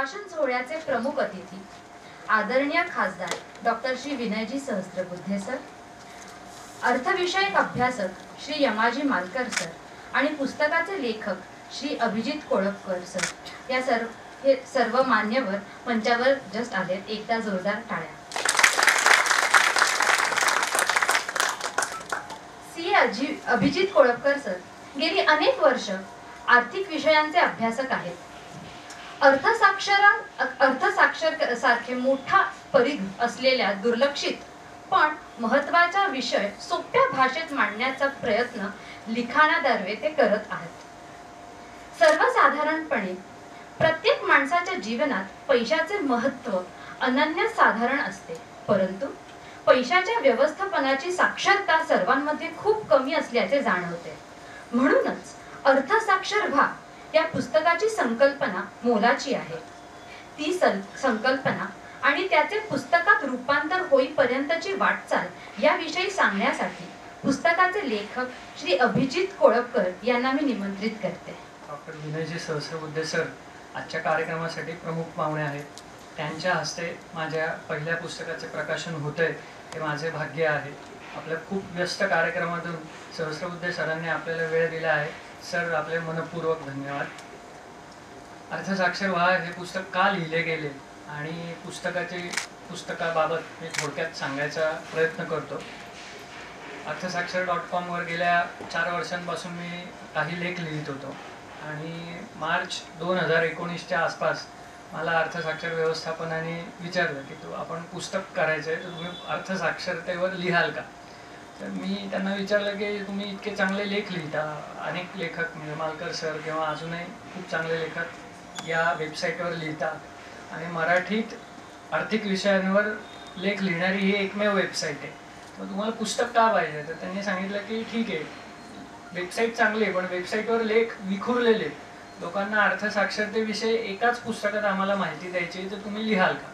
प्रकाशन सोहळ्याचे प्रमुख अतिथी आदरणीय खासदार डॉक्टर श्री विनयजी सहस्त्रबुद्धे सर, अर्थविषयक अभ्यासक श्री यमाजी मालकर सर आणि पुस्तकाचे लेखक श्री अभिजित कोळपकर सर या सर्व मान्यवर मंचावर जस्ट आलेत. एकदा जोरदार टाळ्या. अभिजित कोळपकर सर गेली अनेक वर्ष आर्थिक विषयांचे अभ्यासक आहेत. अर्थसाक्षर सारखे मोठा परिघ असलेल्या दुर्लक्षित पण महत्त्वाचा विषय सोप्या भाषेत मांडण्याचा प्रयत्न लिखाणाद्वारे ते करत आहेत. सर्वसाधारणपणे प्रत्येक माणसाच्या जीवनात पैशाचे महत्त्व अनन्यसाधारण असते, परंतु पैशाच्या व्यवस्थापनाची साक्षरता सर्वांमध्ये खूप कमी असल्याचे जाणवते. म्हणूनच अर्थसाक्षर व्हा या पुस्तकाची संकल्पना मोलाची आहे. ती संकल्पना आणि त्याचे पुस्तकात रूपांतर होईपर्यंतची वाटचाल याविषयी सांगण्यासाठी पुस्तकाचे लेखक श्री अभिजित कोळपकर यांना मी निमंत्रित करते. डॉक्टर विनयजी सहस्त्रबुद्धे सर आजच्या कार्यक्रमासाठी प्रमुख पाहुणे आहेत. त्यांच्या हस्ते माझ्या पहिल्या पुस्तकाचे प्रकाशन होतंय हे माझे भाग्य आहे. आपल्या खूप व्यस्त कार्यक्रमातून सहस्त्रबुद्धे सरांनी आपल्याला वेळ दिला आहे. सर, आपले मनपूर्वक धन्यवाद. अर्थसाक्षर व्हा हे पुस्तक का लिहिले गेले आणि पुस्तकाबाबत मी थोडक्यात सांगायचा प्रयत्न करतो. अर्थसाक्षर.com वर गेल्या 4 वर्षांपासून मी काही लेख लिहित होतो आणि मार्च 2019च्या आसपास मला अर्थसाक्षर व्यवस्थापनाने विचारलं की आपण पुस्तक करायचं आहे तर तुम्ही अर्थसाक्षरतेवर लिहाल का. तर मी त्यांना विचारलं की तुम्ही इतके चांगले लेख लिहिता, अनेक लेखक म्हणजे मालकर सर किंवा अजूनही खूप चांगले लेखक या वेबसाईटवर लिहितात आणि मराठीत आर्थिक विषयांवर लेख लिहिणारी ही एकमेव वेबसाईट आहे, तर तुम्हाला पुस्तक का पाहिजे. तर त्यांनी सांगितलं की ठीक आहे, वेबसाईट चांगली आहे पण वेबसाईटवर लेख विखुरलेले, लोकांना अर्थसाक्षरतेविषयी एकाच पुस्तकात आम्हाला माहिती द्यायची तर तुम्ही लिहाल का.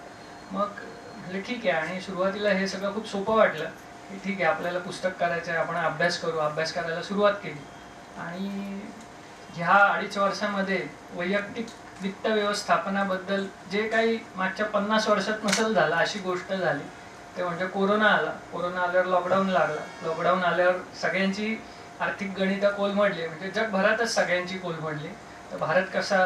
मग म्हटलं ठीक आहे. आणि सुरुवातीला हे सगळं खूप सोपं वाटलं की ठीक आहे, आपल्याला पुस्तक करायचं आहे, आपण अभ्यास करू. अभ्यास करायला सुरुवात केली आणि ह्या 2.5 वर्षामध्ये वैयक्तिक वित्त व्यवस्थापनाबद्दल जे काही मागच्या 50 वर्षात नसेल झालं अशी गोष्ट झाली ते म्हणजे कोरोना आला. कोरोना आल्यावर लॉकडाऊन लागला. लॉकडाऊन आल्यावर सगळ्यांची आर्थिक गणितं कोलमडली, म्हणजे जगभरातच सगळ्यांची कोलमडली. तर भारत कसा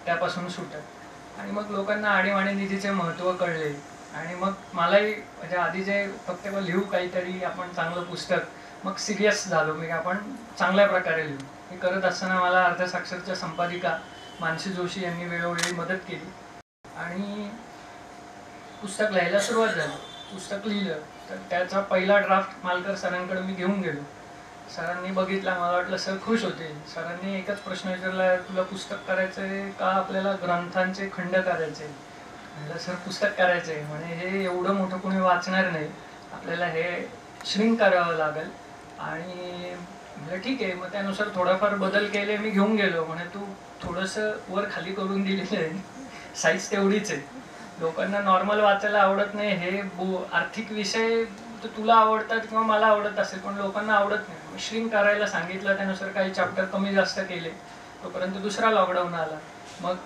त्यापासून सुटत आणि मग लोकांना आणीबाणी निधीचे महत्त्व कळले. आणि मग मलाही म्हणजे आधी जे फक्त लिहू काहीतरी आपण चांगलं पुस्तक, मग सिरियस झालो मी आपण चांगल्या प्रकारे लिहू. हे करत असताना मला अर्थसाक्षरच्या संपादिका मानसी जोशी यांनी वेळोवेळी मदत केली आणि पुस्तक लिहायला सुरुवात झाली. पुस्तक लिहिलं तर त्याचा पहिला ड्राफ्ट मालकर सरांकडे मी घेऊन गेलो. सरांनी बघितला, मला वाटलं सर खुश होते. सरांनी एकच प्रश्न विचारला, तुला पुस्तक करायचं आहे का आपल्याला ग्रंथांचे खंड करायचे. म्हटलं सर पुस्तक करायचं आहे. म्हणे हे एवढं मोठं कोणी वाचणार नाही, आपल्याला हे श्रिंक करावं लागेल. आणि म्हटलं ठीक आहे. मग त्यानुसार थोडाफार बदल केले, मी घेऊन गेलो. म्हणे तू थोडंसं वर खाली करून दिलेलं आहे, साईज तेवढीच आहे. लोकांना नॉर्मल वाचायला आवडत नाही, हे आर्थिक विषय तर तुला आवडतात किंवा मला आवडत असेल पण लोकांना आवडत नाही. श्रिंक करायला सांगितलं, त्यानुसार काही चॅप्टर कमी जास्त केले. तोपर्यंत दुसरा लॉकडाऊन आला. मग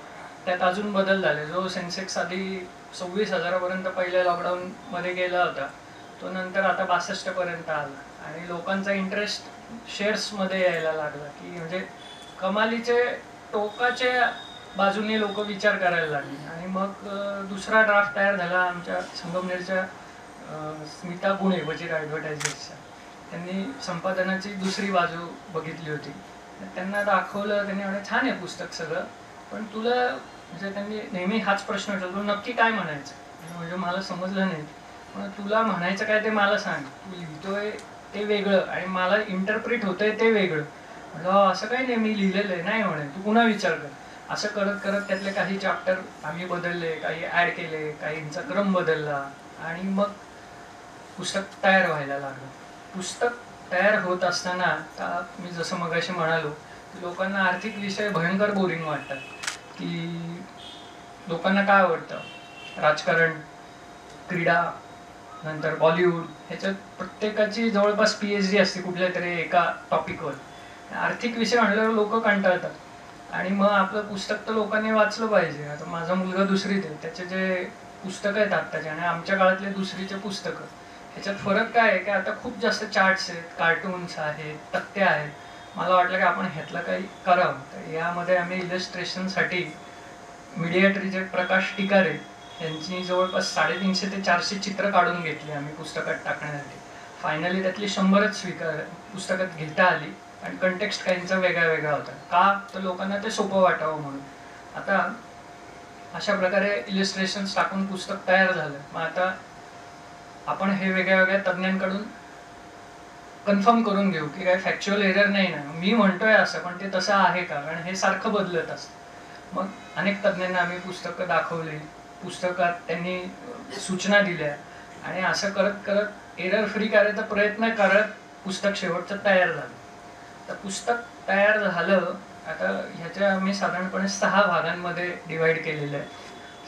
त्यात अजून बदल झाले. जो सेन्सेक्स आधी 26,000पर्यंत पहिल्या लॉकडाऊनमध्ये गेला होता तो नंतर आता 62पर्यंत आला आणि लोकांचा इंटरेस्ट शेअर्समध्ये यायला लागला की म्हणजे कमालीचे टोकाचे बाजूने लोक विचार करायला लागले. आणि मग दुसरा ड्राफ्ट तयार झाला आमच्या संगमनेरच्या स्मिता गुणे बजेट ॲडव्हर्टायझर्सच्या. त्यांनी संपादनाची दुसरी बाजू बघितली होती. त्यांना दाखवलं, त्यांनी म्हणे छान आहे पुस्तक सगळं, पण तुला म्हणजे त्यांनी नेहमी हाच प्रश्न विचारतो, तू नक्की काय म्हणायचं. म्हणजे मला समजलं नाही. पण तुला म्हणायचं काय ते मला सांग. तू लिहितोय ते वेगळं आणि मला इंटरप्रिट होतंय ते वेगळं. म्हटलं असं काही नाही, मी लिहिलेलं आहे. नाही म्हणे, तू पुन्हा विचार कर. असं करत करत त्यातले काही चॅप्टर आम्ही बदलले, काही ॲड केले, काहींचा क्रम बदलला आणि मग पुस्तक तयार व्हायला लागलं. पुस्तक तयार होत असताना का मी जसं मगाशी म्हणालो की लोकांना आर्थिक विषय भयंकर बोरिंग वाटतात. की लोकांना काय आवडतं, राजकारण, क्रीडा, नंतर बॉलिवूड, ह्याच्यात प्रत्येकाची जवळपास PhD असते कुठल्या तरी एका टॉपिकवर. आर्थिक विषय म्हणल्यावर लोक कंटाळतात. आणि मग आपलं पुस्तक तर लोकांनी वाचलं पाहिजे. आता माझा मुलगा दुसरीत आहे, त्याचे जे पुस्तकं आहेत आत्ताचे आणि आमच्या काळातले दुसरीचे पुस्तकं, ह्याच्यात फरक काय आहे की आता खूप जास्त चार्ट्स आहेत, कार्टून्स आहेत, तक्त्या आहेत. मला वाटलं की आपण ह्यातलं काही करावं. तर यामध्ये आम्ही इलस्ट्रेशनसाठी मीडियाट्रीचे प्रकाश टिकारे यांची जवळपास 350 ते 400 चित्र काढून घेतली आम्ही पुस्तकात टाकण्यासाठी. फायनली त्यातली 100च पुस्तकात घेता आली आणि कंटेक्स्ट काहींचा वेगळा वेगळा होता. का तर लोकांना ते सोपं वाटावं म्हणून. आता अशा प्रकारे इलिस्ट्रेशन्स टाकून पुस्तक तयार झालं. मग आता आपण हे वेगळ्या वेगळ्या तज्ज्ञांकडून कन्फर्म करून घेऊ की काय फॅक्च्युअल एरर नाही ना, मी म्हणतोय असं पण ते तसं आहे का, कारण हे सारखं बदलत असतं. मग अनेक तज्ज्ञांना आम्ही पुस्तकं दाखवली, पुस्तकात त्यांनी सूचना दिल्या आणि असं करत करत एरर फ्री करायचा प्रयत्न करत पुस्तक शेवटचं तयार झालं. तर पुस्तक तयार झालं. आता ह्याच्या आम्ही साधारणपणे 6 भागांमध्ये डिवाइड केलेलं आहे.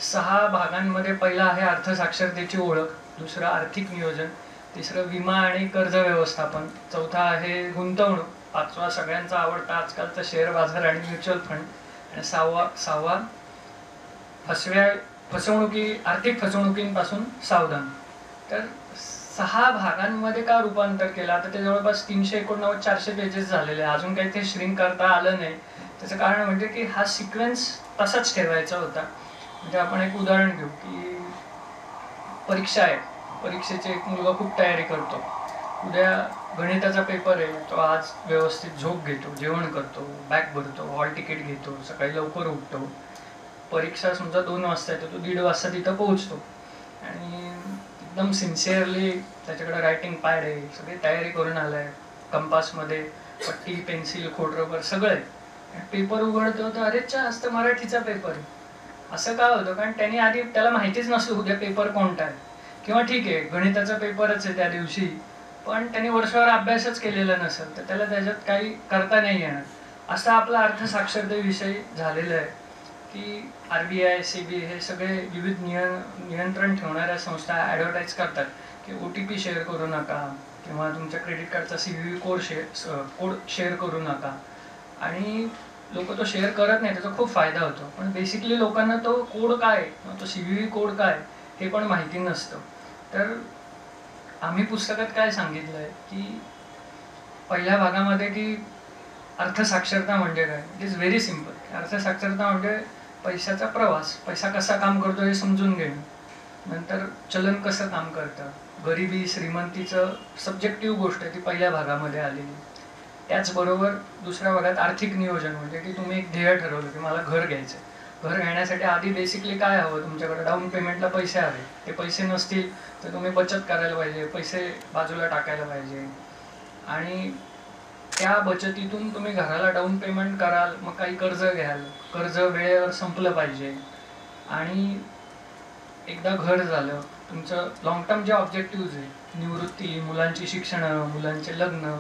6 भागांमध्ये पहिला आहे अर्थसाक्षरतेची ओळख, दुसरं आर्थिक नियोजन, तिसरं विमा आणि कर्ज व्यवस्थापन, चौथा आहे गुंतवणूक, पाचवा सगळ्यांचा आवडता आजकालचा शेअर बाजार आणि म्युच्युअल फंड, आणि सहावा आर्थिक फसवणुकींपासून सावधान. तर 6 भागांमध्ये का रूपांतर केलं, आता ते जवळपास 389-400 पेजेस झालेले आहे. अजून काही ते श्रिंक करता आलं नाही. त्याचं कारण म्हणजे की हा सिक्वेन्स तसाच ठेवायचा होता. म्हणजे आपण एक उदाहरण घेऊ की परीक्षा आहे, परीक्षेची एक मुलगा खूप तयारी करतो, उद्या गणिताचा पेपर आहे, तो आज व्यवस्थित झोप घेतो, जेवण करतो, बॅग भरतो, हॉल तिकीट घेतो, सकाळी लवकर उठतो, परीक्षा समजा 2 वाजता येतो, तो 1:30 वाजता तिथं पोहोचतो आणि एकदम सिन्सिअरली त्याच्याकडे रायटिंग पॅड आहे, सगळी तयारी करून आलाय, कंपासमध्ये पट्टी, पेन्सिल, खोडरबर सगळं आहे. पेपर उघडतो तर अरे आज तर मराठीचा पेपर आहे. असं का होतं, कारण त्यांनी आधी त्याला माहितीच नसतं उद्या पेपर कोणता आहे, किंवा ठीक आहे गणिताचा पेपरच आहे त्या दिवशी, पण त्यांनी वर्षभर अभ्यासच केलेला नसेल तर त्याला त्याच्यात काही करता नाही येणार. असा आपला अर्थसाक्षरतेविषयी झालेलं आहे की RBI, CBI हे सगळे विविध नियंत्रण ठेवणाऱ्या संस्था ॲडव्हर्टाईज करतात की OTP शेअर करू नका किंवा तुमच्या क्रेडिट कार्डचा CVV कोड शेअर करू नका. आणि लोक तो शेअर करत नाही, त्याचा खूप फायदा होतो, पण बेसिकली लोकांना तो कोड काय, तो CVV कोड काय हे पण माहिती नसतं. तर आम्ही पुस्तकात काय सांगितलं आहे की पहिल्या भागामध्ये की अर्थसाक्षरता म्हणजे काय, इट इज व्हेरी सिम्पल. अर्थसाक्षरता म्हणजे पैशाचा प्रवास, पैसा कसा काम करतो हे समजून घेणं. नंतर चलन कसं काम करतं, गरिबी श्रीमंतीचं सब्जेक्टिव्ह गोष्ट आहे ती पहिल्या भागामध्ये आलेली. त्याचबरोबर दुसऱ्या भागात आर्थिक नियोजन म्हणजे की तुम्ही एक ध्येय ठरवलं की मला घर घ्यायचं, घर घेण्यासाठी आधी बेसिकली काय हवं, तुमच्याकडे डाऊन पेमेंटला पैसे हवे, ते पैसे नसतील तर तुम्ही बचत करायला पाहिजे, पैसे बाजूला टाकायला पाहिजे, आणि त्या बचतीतून तुम्ही घराला डाऊन पेमेंट कराल, मग काही कर्ज घ्याल, कर्ज वेळेवर संपलं पाहिजे, आणि एकदा घर झालं तुमचं लॉंग टर्म जे ऑब्जेक्टिव्ह आहे, निवृत्ती, मुलांची शिक्षणं, मुलांचे लग्न,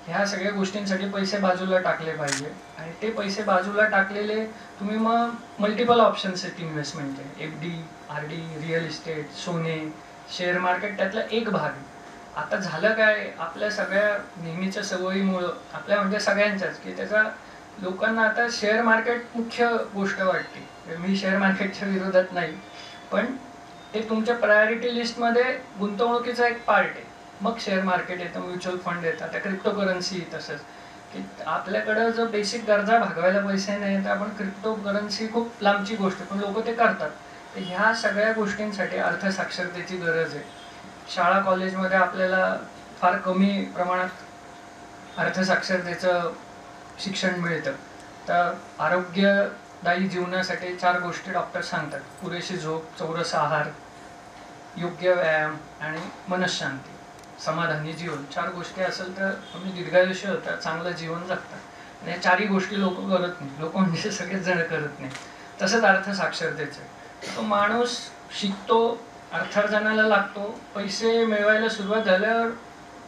ह्या सगळ्या गोष्टींसाठी पैसे बाजूला टाकले पाहिजे. आणि ते पैसे बाजूला टाकलेले तुम्ही मग मल्टिपल ऑप्शन्स आहेत इन्व्हेस्टमेंटचे, FD, RD, रिअल इस्टेट, सोने, शेअर मार्केट त्यातला एक भाग. आता झालं काय, आपल्या सगळ्या नेहमीच्या सवयीमुळं, आपल्या म्हणजे सगळ्यांच्याच, की त्याचा लोकांना आता शेअर मार्केट मुख्य गोष्ट वाटते. मी शेअर मार्केटच्या विरोधात नाही, पण ते तुमच्या प्रायोरिटी लिस्टमध्ये गुंतवणुकीचा एक पार्ट आहे. मग शेअर मार्केट येतं, म्युच्युअल फंड येतात, त्या क्रिप्टोकरन्सी तसंच, की आपल्याकडं जर बेसिक गरजा भागवायला पैसे नाही तर आपण क्रिप्टोकरन्सी खूप लांबची गोष्ट, पण लोक ते करतात. तर ह्या सगळ्या गोष्टींसाठी अर्थसाक्षरतेची गरज आहे. शाळा कॉलेजमध्ये आपल्याला फार कमी प्रमाणात अर्थसाक्षरतेचं शिक्षण मिळतं. तर आरोग्यदायी जीवनासाठी 4 गोष्टी डॉक्टर सांगतात: पुरेशी झोप, चौरस आहार, योग्य व्यायाम आणि मनःशांती, समाधानी जीवन. 4 गोष्टी असेल तर तुम्ही दीर्घायुष्य होता, चांगलं जीवन जगता. आणि या 4ही गोष्टी लोक करत नाही, लोक म्हणजे सगळेच जण करत नाही. तसंच अर्थसाक्षरतेचं, तो माणूस शिकतो, अर्थार्जनाला लागतो, पैसे मिळवायला सुरुवात झाल्यावर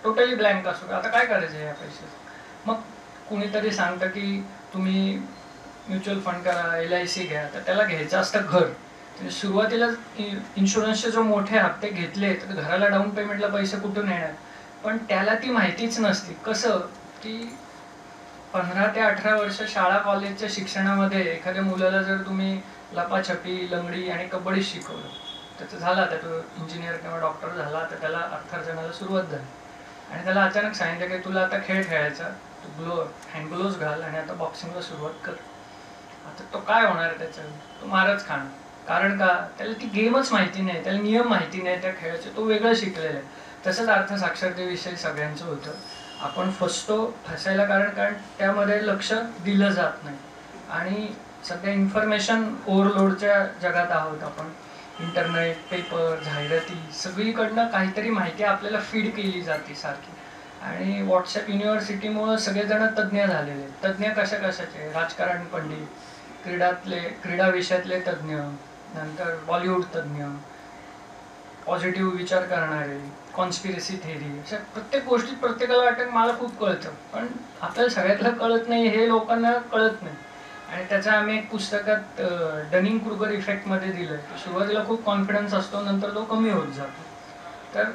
टोटली ब्लँक असतो, आता काय करायचं या पैशाचं. मग कुणीतरी सांगतं की तुम्ही म्युच्युअल फंड करा, LIC घ्या, तर त्याला घ्यायचं असतं घर. सुरुवातीला इन्शुरन्सचे जो मोठे हप्ते घेतले तर घराला डाऊन पेमेंटला पैसे कुठून येणार, पण त्याला ती माहितीच नसते. कसं की 15 ते 18 वर्ष शाळा कॉलेजच्या शिक्षणामध्ये एखाद्या मुलाला जर तुम्ही लपाछपी, लंगडी आणि कबड्डी शिकवलं, त्याचं झालं, आता तो इंजिनियर किंवा डॉक्टर झाला, तर त्याला अर्थार्जनाला सुरुवात झाली. आणि त्याला अचानक सांगितलं की तुला आता खेळ खेळायचा, तू हँड ग्लोव्ज घाल आणि आता बॉक्सिंगला सुरुवात कर. आता तो काय होणार त्याचं? तो मारच खाणार. कारण का? त्याला ती गेमच माहिती नाही, त्याला नियम माहिती नाही त्या खेळाचे, तो वेगळं शिकलेला आहे. तसंच अर्थसाक्षरतेविषयी सगळ्यांचं होतं. आपण फसायला कारण त्यामध्ये लक्ष दिलं जात नाही. आणि सध्या इन्फॉर्मेशन ओव्हरलोडच्या जगात आहोत आपण. इंटरनेट, पेपर, जाहिराती, सगळीकडनं काहीतरी माहिती आपल्याला फीड केली जाते सारखी. आणि व्हॉट्सअप युनिव्हर्सिटीमुळं सगळेजण तज्ज्ञ झालेले. तज्ज्ञ कशाचे? राजकारण पंडित, क्रीडा विषयातले तज्ज्ञ, नंतर बॉलिवूड तज्ज्ञ, पॉझिटिव्ह विचार करणारे, कॉन्स्पिरसी थेरी, अशा प्रत्येक गोष्टीत प्रत्येकाला वाटतं मला खूप कळतं, पण आपल्याला सगळ्यातलं कळत नाही हे लोकांना कळत नाही. आणि त्याचं आम्ही एक पुस्तकात डनिंग क्रुगर इफेक्टमध्ये दिलं आहे. सुरुवातीला खूप कॉन्फिडन्स असतो, नंतर तो कमी होत जातो. तर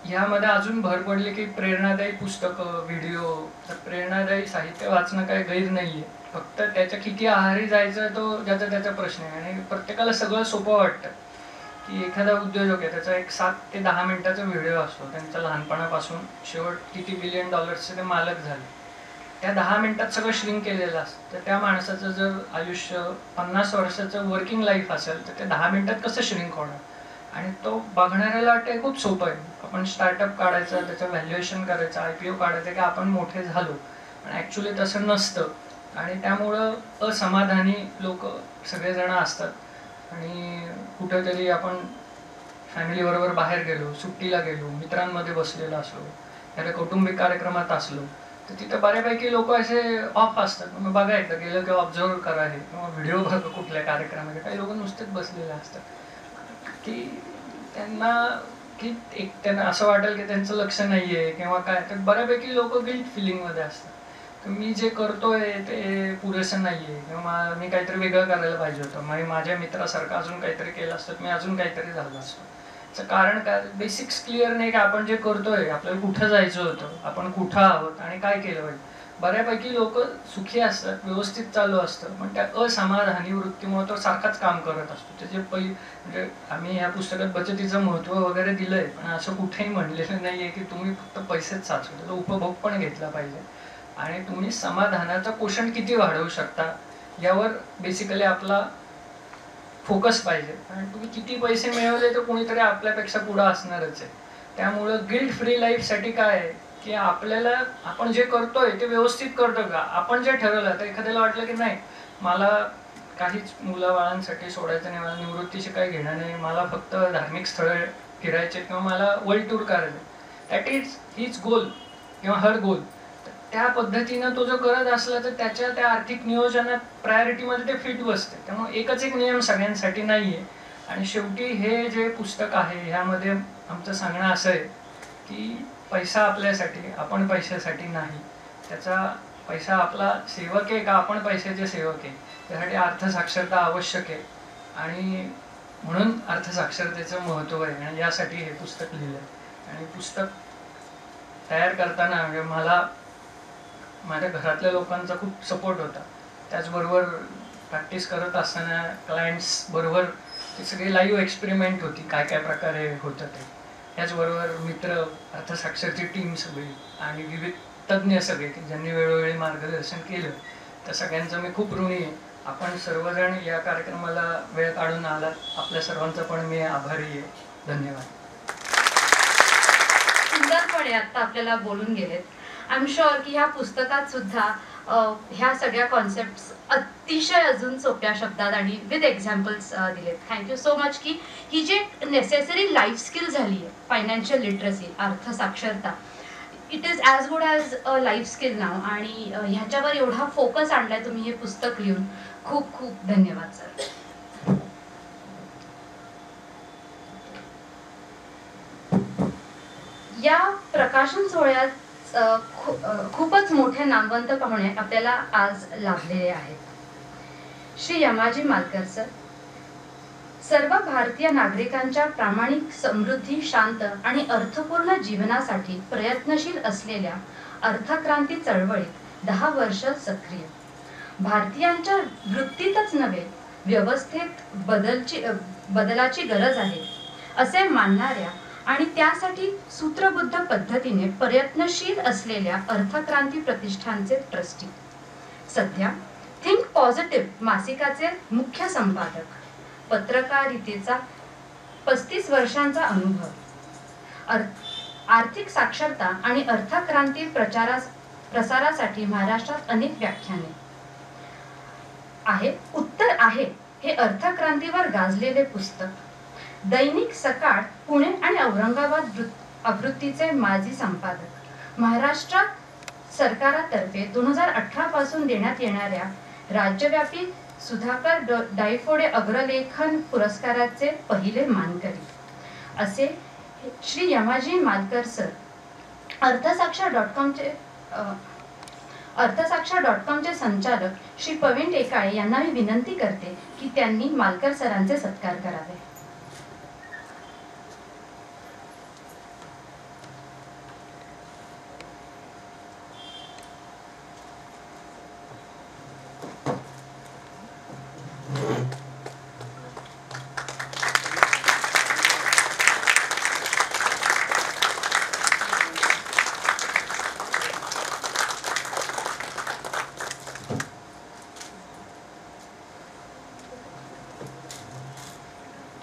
ह्यामध्ये अजून भर पडली की प्रेरणादायी पुस्तकं, व्हिडिओ. तर प्रेरणादायी साहित्य वाचणं काही गैर नाही आहे, फक्त त्याच्या किती आहारी जायचं तो त्याचा प्रश्न आहे. आणि प्रत्येकाला सगळं सोपं वाटतं की एखादा उद्योजक आहे, त्याचा एक 7 ते 10 मिनिटाचा व्हिडिओ असतो, त्यांच्या लहानपणापासून शेवट किती $1 बिलियन ते मालक झाले, त्या 10 मिनिटात सगळं श्रिंक केलेलं असतं. तर त्या माणसाचं जर आयुष्य 50 वर्षाचं वर्किंग लाईफ असेल, तर ते 10 मिनिटात कसं श्रिंक होणार? आणि तो बघणाऱ्याला वाटतं खूप सोपं आहे, आपण स्टार्टअप काढायचं, त्याचं व्हॅल्युएशन करायचं, IPO काढायचं की आपण मोठे झालो. पण ॲक्च्युली तसं नसतं. आणि त्यामुळं असमाधानी लोक सगळेजण असतात. आणि कुठेतरी आपण फॅमिलीबरोबर बाहेर गेलो, सुट्टीला गेलो, मित्रांमध्ये बसलेलो असलो, एखाद्या कौटुंबिक कार्यक्रमात असलो, तर तिथं बऱ्यापैकी लोक असे ऑफ असतात. मग बघा एकदा गेलं किंवा ऑब्झर्व करा हे, किंवा व्हिडिओ बघा कुठल्या कार्यक्रमाचे. काही लोक नुसतेच बसलेले असतात की त्यांना असं वाटेल की त्यांचं लक्ष नाही आहे किंवा काय. तर बऱ्यापैकी लोक गिल्ट फिलिंगमध्ये असतात, तर मी जे करतोय ते पुरेसं नाही आहे, किंवा मी काहीतरी वेगळं करायला पाहिजे होतं, माझ्या मित्रासारखं अजून काहीतरी केलं असतं, मी अजून काहीतरी झालं असतं. त्याचं कारण काय? बेसिक्स क्लिअर नाही की आपण जे करतोय आपल्याला कुठं जायचं होतं, आपण कुठं आहोत आणि काय केलं पाहिजे. बऱ्यापैकी लोक सुखी असतात, व्यवस्थित चालू असतं, पण त्या असमाधानी वृत्तीमुळे तो सारखाच काम करत असतो. त्याचे म्हणजे आम्ही ह्या पुस्तकात बचतीचं महत्त्व वगैरे दिलंय, पण असं कुठेही म्हणलेलं नाहीये की तुम्ही फक्त पैसेच साचवा, त्याचा उपभोग पण घेतला पाहिजे. आणि तुम्ही समाधानाचं पोषण किती वाढवू शकता यावर बेसिकली आपला फोकस पाहिजे. आणि तुम्ही किती पैसे मिळवले तर कोणीतरी आपल्यापेक्षा पुढं असणारच आहे. त्यामुळं गिल्ट फ्री लाईफसाठी काय आहे की आपण जे करतोय ते व्यवस्थित करतो का, आपण जे ठरवलं. तर एखाद्याला वाटलं की नाही, मला काहीच मुलाबाळांसाठी सोडायचं नाही, मला निवृत्तीशी काही घेणं नाही, मला फक्त धार्मिक स्थळं फिरायचे किंवा मला वर्ल्ड टूर करायचं, दॅट इज हिज गोल किंवा हर गोल. त्या पद्धतीनं तो जो करत असला तर त्याच्या त्या आर्थिक नियोजनात प्रायोरिटीमध्ये ते फिट बसते. त्यामुळे एकच एक नियम सगळ्यांसाठी नाही आहे. आणि शेवटी हे जे पुस्तक आहे ह्यामध्ये आमचं सांगणं असं आहे की पैसा आपल्यासाठी, आपण पैशासाठी नाही. त्याचा पैसा आपला सेवक आहे का आपण पैशाचे सेवक आहे, त्यासाठी अर्थसाक्षरता आवश्यक आहे. आणि म्हणून अर्थसाक्षरतेचं महत्त्व आहे, आणि यासाठी हे पुस्तक लिहिलं आहे. आणि पुस्तक तयार करताना म्हणजे मला माझ्या घरातल्या लोकांचा खूप सपोर्ट होता. त्याचबरोबर प्रॅक्टिस करत असताना क्लायंट्स बरोबर ते सगळे लाईव्ह एक्सपेरिमेंट होती, काय काय प्रकारे होतं ते. त्याचबरोबर मित्र, अर्थसाक्षरची टीम सगळी आणि विविध तज्ज्ञ सगळे की ज्यांनी वेळोवेळी मार्गदर्शन केलं, त्या सगळ्यांचं मी खूप ऋणी आहे. आपण सर्वजण या कार्यक्रमाला वेळ काढून आलात, आपल्या सर्वांचा पण मी आभारी आहे. धन्यवाद. सुंदरपणे आता आपल्याला बोलून गेलेत. आय एम शुअर की ह्या पुस्तकात सुद्धा ह्या सगळ्या कॉन्सेप्ट्स अतिशय अजून सोप्या शब्दात आणि विथ एक्झाम्पल्स दिलेत. थँक्यू सो मच की ही जी नेसेसरी लाईफ स्किल झाली आहे, फायनान्शियल लिटरसी, अर्थसाक्षरता, it is as good as a life skill now. आणि ह्याच्यावर एवढा फोकस आणलाय तुम्ही हे पुस्तक लिहून. खूप खूप धन्यवाद सर. या प्रकाशन सोहळ्यात खूपच मोठे नामवंत पाहुणे आपल्याला आज लाभलेले आहेत. श्री यमाजी मालकर सर, सर्व भारतीय नागरिकांच्या प्रामाणिक, समृद्धी, शांत आणि अर्थपूर्ण जीवनासाठी प्रयत्नशील असलेल्या अर्थक्रांती चळवळीत 10 वर्ष सक्रिय. भारतीयांच्या वृत्तीतच नव्हे, व्यवस्थेत बदलाची गरज आहे असे मानणाऱ्या आणि त्यासाठी सूत्रबद्ध पद्धतीने प्रयत्नशील असलेल्या अर्थक्रांती प्रतिष्ठानचे ट्रस्टी. सध्या थिंक पॉझिटिव्ह मासिकाचे मुख्य संपादक. पत्रकारितेचा 35 वर्षांचा अनुभव. आर्थिक साक्षरता आणि अर्थक्रांती प्रसारासाठी महाराष्ट्रात अनेक व्याख्याने आहे. उत्तर आहे हे अर्थक्रांतीवर गाजलेले पुस्तक. दैनिक सकाळ पुणे आणि औरंगाबाद आवृत्तीचे माजी संपादक. महाराष्ट्र सरकारातर्फे 2018 पासून देण्यात येणाऱ्या राज्यव्यापी सुधाकर डायफोडे अग्रलेखन पुरस्काराचे पहिले मानकरी. असे श्री यमाजी मालकर सर. अर्थसाक्षर.com चे संचालक श्री प्रवीण टेकाळे यांना मी विनंती करते की त्यांनी मालकर सरांचे सत्कार करावे.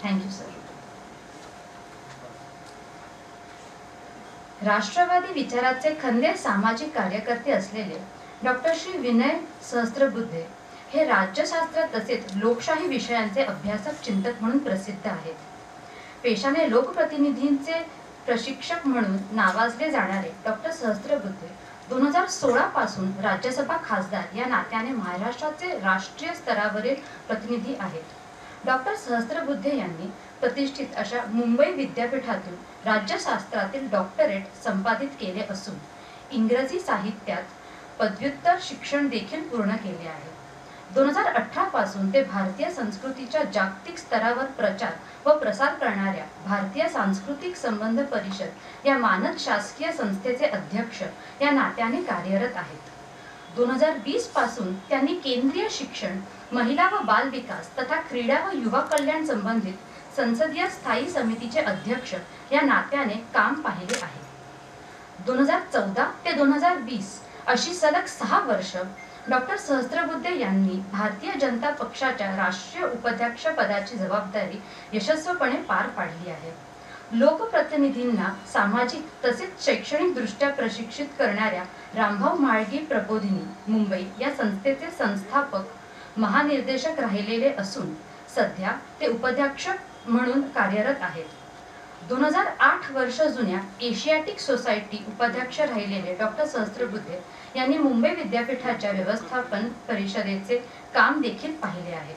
Thank you sir. राष्ट्रवादी विचाराचे खंदे सामाजिक कार्यकर्ते असलेले डॉक्टर श्री विनय सहस्त्रबुद्धे हे राज्यशास्त्र तसेच लोकशाही विषयांचे अभ्यासक चिंतक म्हणून प्रसिद्ध आहेत. पेशाने लोकप्रतिनिधींचे प्रशिक्षक म्हणून नावाजले जाणारे डॉक्टर सहस्त्रबुद्धे 2016 पासून राज्यसभा खासदार या नात्याने महाराष्ट्राचे राष्ट्रीय स्तरावरील प्रतिनिधी आहेत. डॉक्टर सहस्त्रबुद्धे यांनी प्रतिष्ठित अशा मुंबई विद्यापीठातून राज्यशास्त्रातील डॉक्टरेट संपादित केले असून इंग्रजी साहित्यात पदव्युत्तर शिक्षण देखील पूर्ण केले आहे. 2018 पासून ते भारतीय संस्कृतीच्या जागतिक स्तरावर प्रचार व प्रसार करणाऱ्या भारतीय सांस्कृतिक संबंध परिषद या मानद शासकीय संस्थेचे अध्यक्ष या नात्याने कार्यरत आहेत. 2020 पासून त्यांनी केंद्रीय शिक्षण, महिला व बाल विकास तथा क्रीडा व युवा कल्याण संबंधित संसदीय स्थायी समितीचे अध्यक्ष या नात्याने काम पाहिले आहे. 2014 ते 2020 अशी सलग 6 वर्ष डॉक्टर सहस्त्रबुद्धे यांनी भारतीय जनता पक्षाच्या राष्ट्रीय उपाध्यक्ष पदाची जबाबदारी यशस्वीपणे पार पाडली आहे. लोकप्रतिनिधींना सामाजिक तसेच शैक्षणिक दृष्ट्या प्रशिक्षित करणाऱ्या रामभाऊ म्हाळगी प्रबोधिनी मुंबई या संस्थेचे संस्थापक महानिर्देशक राहिलेले असून सध्या ते उपाध्यक्ष म्हणून कार्यरत आहेत. 2008 वर्ष जुन्या एशियाटिक सोसायटी उपाध्यक्ष राहिलेले डॉक्टर सहस्त्रबुद्धे यांनी मुंबई विद्यापीठाच्या व्यवस्थापन परिषदेचे काम देखील पाहिले आहे.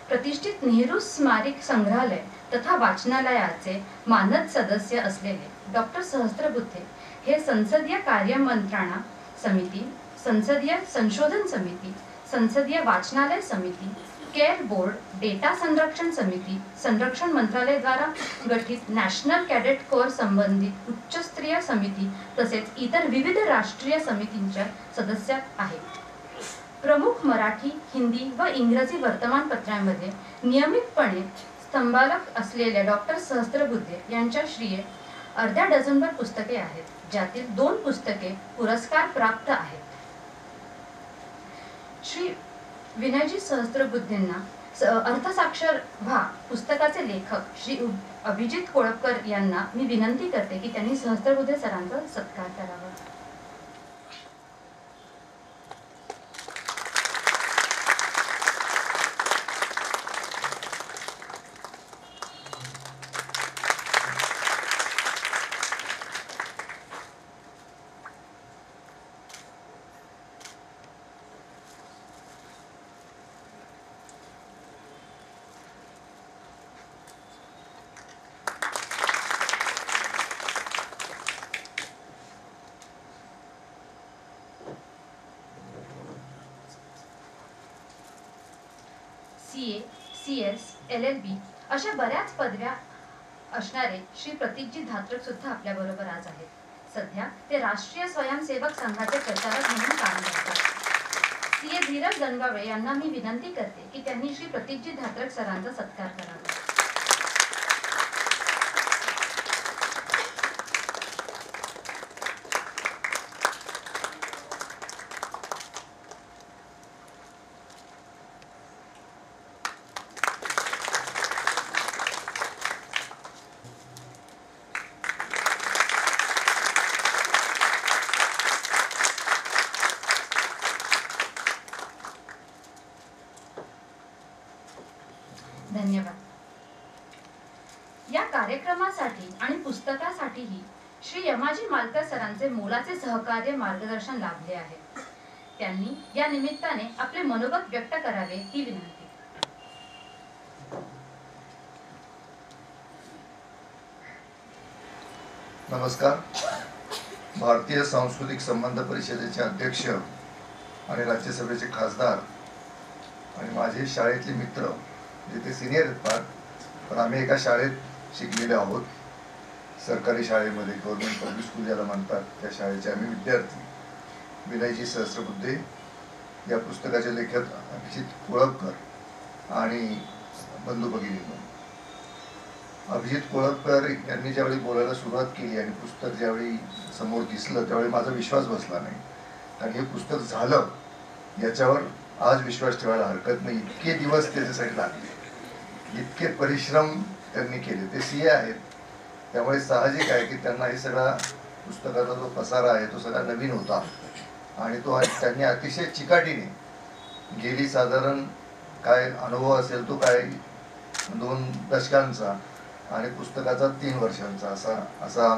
प्रतिष्ठित नेहरू स्मारक संग्रहालय तथा वाचनालयाचे मानद सदस्य असलेले डॉक्टर सहस्त्रबुद्धे हे संसदीय कार्य मंत्रणा समिती, संसदीय संशोधन समिती, संसदीय वाचनालय समिती, केअर बोर्ड, डेटा संरक्षण समिती, संरक्षण मंत्रालय द्वारा गठित नॅशनल कॅडेट कोर संबंधित उच्चस्तरीय समिती तसेच इतर विविध राष्ट्रीय समितींच्या सदस्य आहेत. प्रमुख मराठी, हिंदी व इंग्रजी वर्तमानपत्रांमध्ये नियमितपणे स्तंभालक असलेल्या डॉक्टर सहस्त्रबुद्धे यांच्या श्रीये अर्ध्या डझनभर पुस्तके आहेत, ज्यातील 2 पुस्तके पुरस्कार प्राप्त आहेत. श्री विनयजी सहस्त्रबुद्धेंना अर्थसाक्षर व्हा पुस्तकाचे लेखक श्री अभिजित कोळपकर यांना मी विनंती करते की त्यांनी सहस्त्रबुद्धे सरांचा सत्कार करावा. CA, CS, LLB अशा बऱ्याच पदव्या असणारे श्री प्रतीकजी धात्रक सुद्धा आपल्या बरोबर आज आहेत. सध्या ते राष्ट्रीय स्वयंसेवक संघाचे प्रचारक म्हणून काम करतात। सीए धीरज गणगावे यांना मी विनंती करते की त्यांनी श्री प्रतीकजी धात्रक सरांचा सत्कार करावा। धन्यवाद। या कार्यक्रमासाठी आणि पुस्तकासाठीही श्री यमाजी मालकर सरांचे मोलाचे सहकार्य मार्गदर्शन लाभले आहे। त्यांनी या निमित्ताने आपले मनोगत व्यक्त करावे ही विनंती। नमस्कार। भारतीय सांस्कृतिक संबंध परिषदेचे अध्यक्ष आणि राज्यसभेचे खासदार आणि माझे शाळेतले मित्र, जे ते सिनियर आहेत फार, पण आम्ही एका शाळेत शिकलेले आहोत, सरकारी शाळेमध्ये, गव्हर्नमेंट पब्लिक स्कूल ज्याला म्हणतात त्या शाळेचे आम्ही विद्यार्थी। विनयजी सहस्रबुद्धे या पुस्तकाचे लेखक अभिजित कोळपकर आणि बंधू भगिनी। अभिजित कोळपकर यांनी ज्यावेळी बोलायला सुरुवात केली आणि पुस्तक ज्यावेळी समोर दिसलं त्यावेळी माझा विश्वास बसला नाही, कारण हे पुस्तक झालं याच्यावर आज विश्वास ठेवायला हरकत नाही। इतके दिवस त्याच्यासाठी लागले, इतके परिश्रम त्यांनी केले। ते सीए आहेत, त्यामुळे साहजिक आहे की त्यांना हे सगळा पुस्तकाचा जो पसारा आहे तो सगळा नवीन होता आणि तो त्यांनी अतिशय चिकाटीने गेली साधारण काय अनुभव असेल तो काय 2 दशकांचा आणि पुस्तकाचा 3 वर्षांचा असा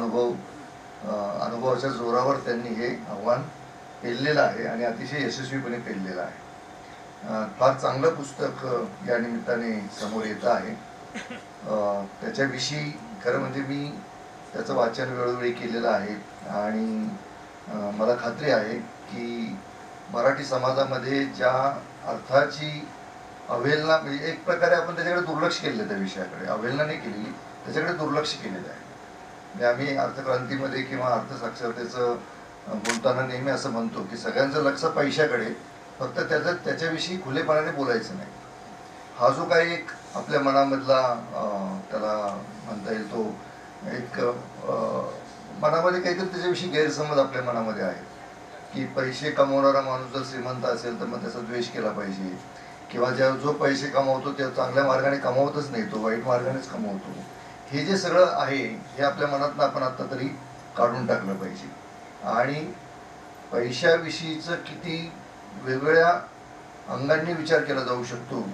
अनुभवाच्या जोरावर त्यांनी हे आव्हान पेललेलं आहे आणि अतिशय यशस्वीपणे पेललेलं आहे। फार चांगलं पुस्तक या निमित्ताने समोर येत आहे। त्याच्याविषयी खरं म्हणजे मी त्याचं वाचन वेळोवेळी केलेलं आहे आणि मला खात्री आहे की मराठी समाजामध्ये ज्या अर्थाची अवहेलना, म्हणजे एक प्रकारे आपण त्याच्याकडे दुर्लक्ष केलेलं, त्या विषयाकडे अवहेलना नाही केलेली, त्याच्याकडे दुर्लक्ष केलेलं आहे। म्हणजे आम्ही अर्थक्रांतीमध्ये किंवा अर्थसाक्षरतेचं बोलताना नेहमी असं म्हणतो की सगळ्यांचं लक्ष पैशाकडे, फक्त त्याच्याविषयी खुलेपणाने बोलायचं नाही। हा जो काही एक आपल्या मनामधला त्याला म्हणता येईल तो एक मनामध्ये काहीतरी त्याच्याविषयी गैरसमज आपल्या मनामध्ये आहे की पैसे कमवणारा माणूस जर श्रीमंत असेल तर मग त्याचा द्वेष केला पाहिजे, किंवा जो पैसे कमावतो ते चांगल्या मार्गाने कमावतच नाही, तो वाईट मार्गानेच कमावतो। हे जे सगळं आहे हे आपल्या मनातनं आपण आता तरी काढून टाकलं पाहिजे। आणि पैशाविषयीचं किती वेगवेगळ्या अंगांनी विचार केला जाऊ शकतो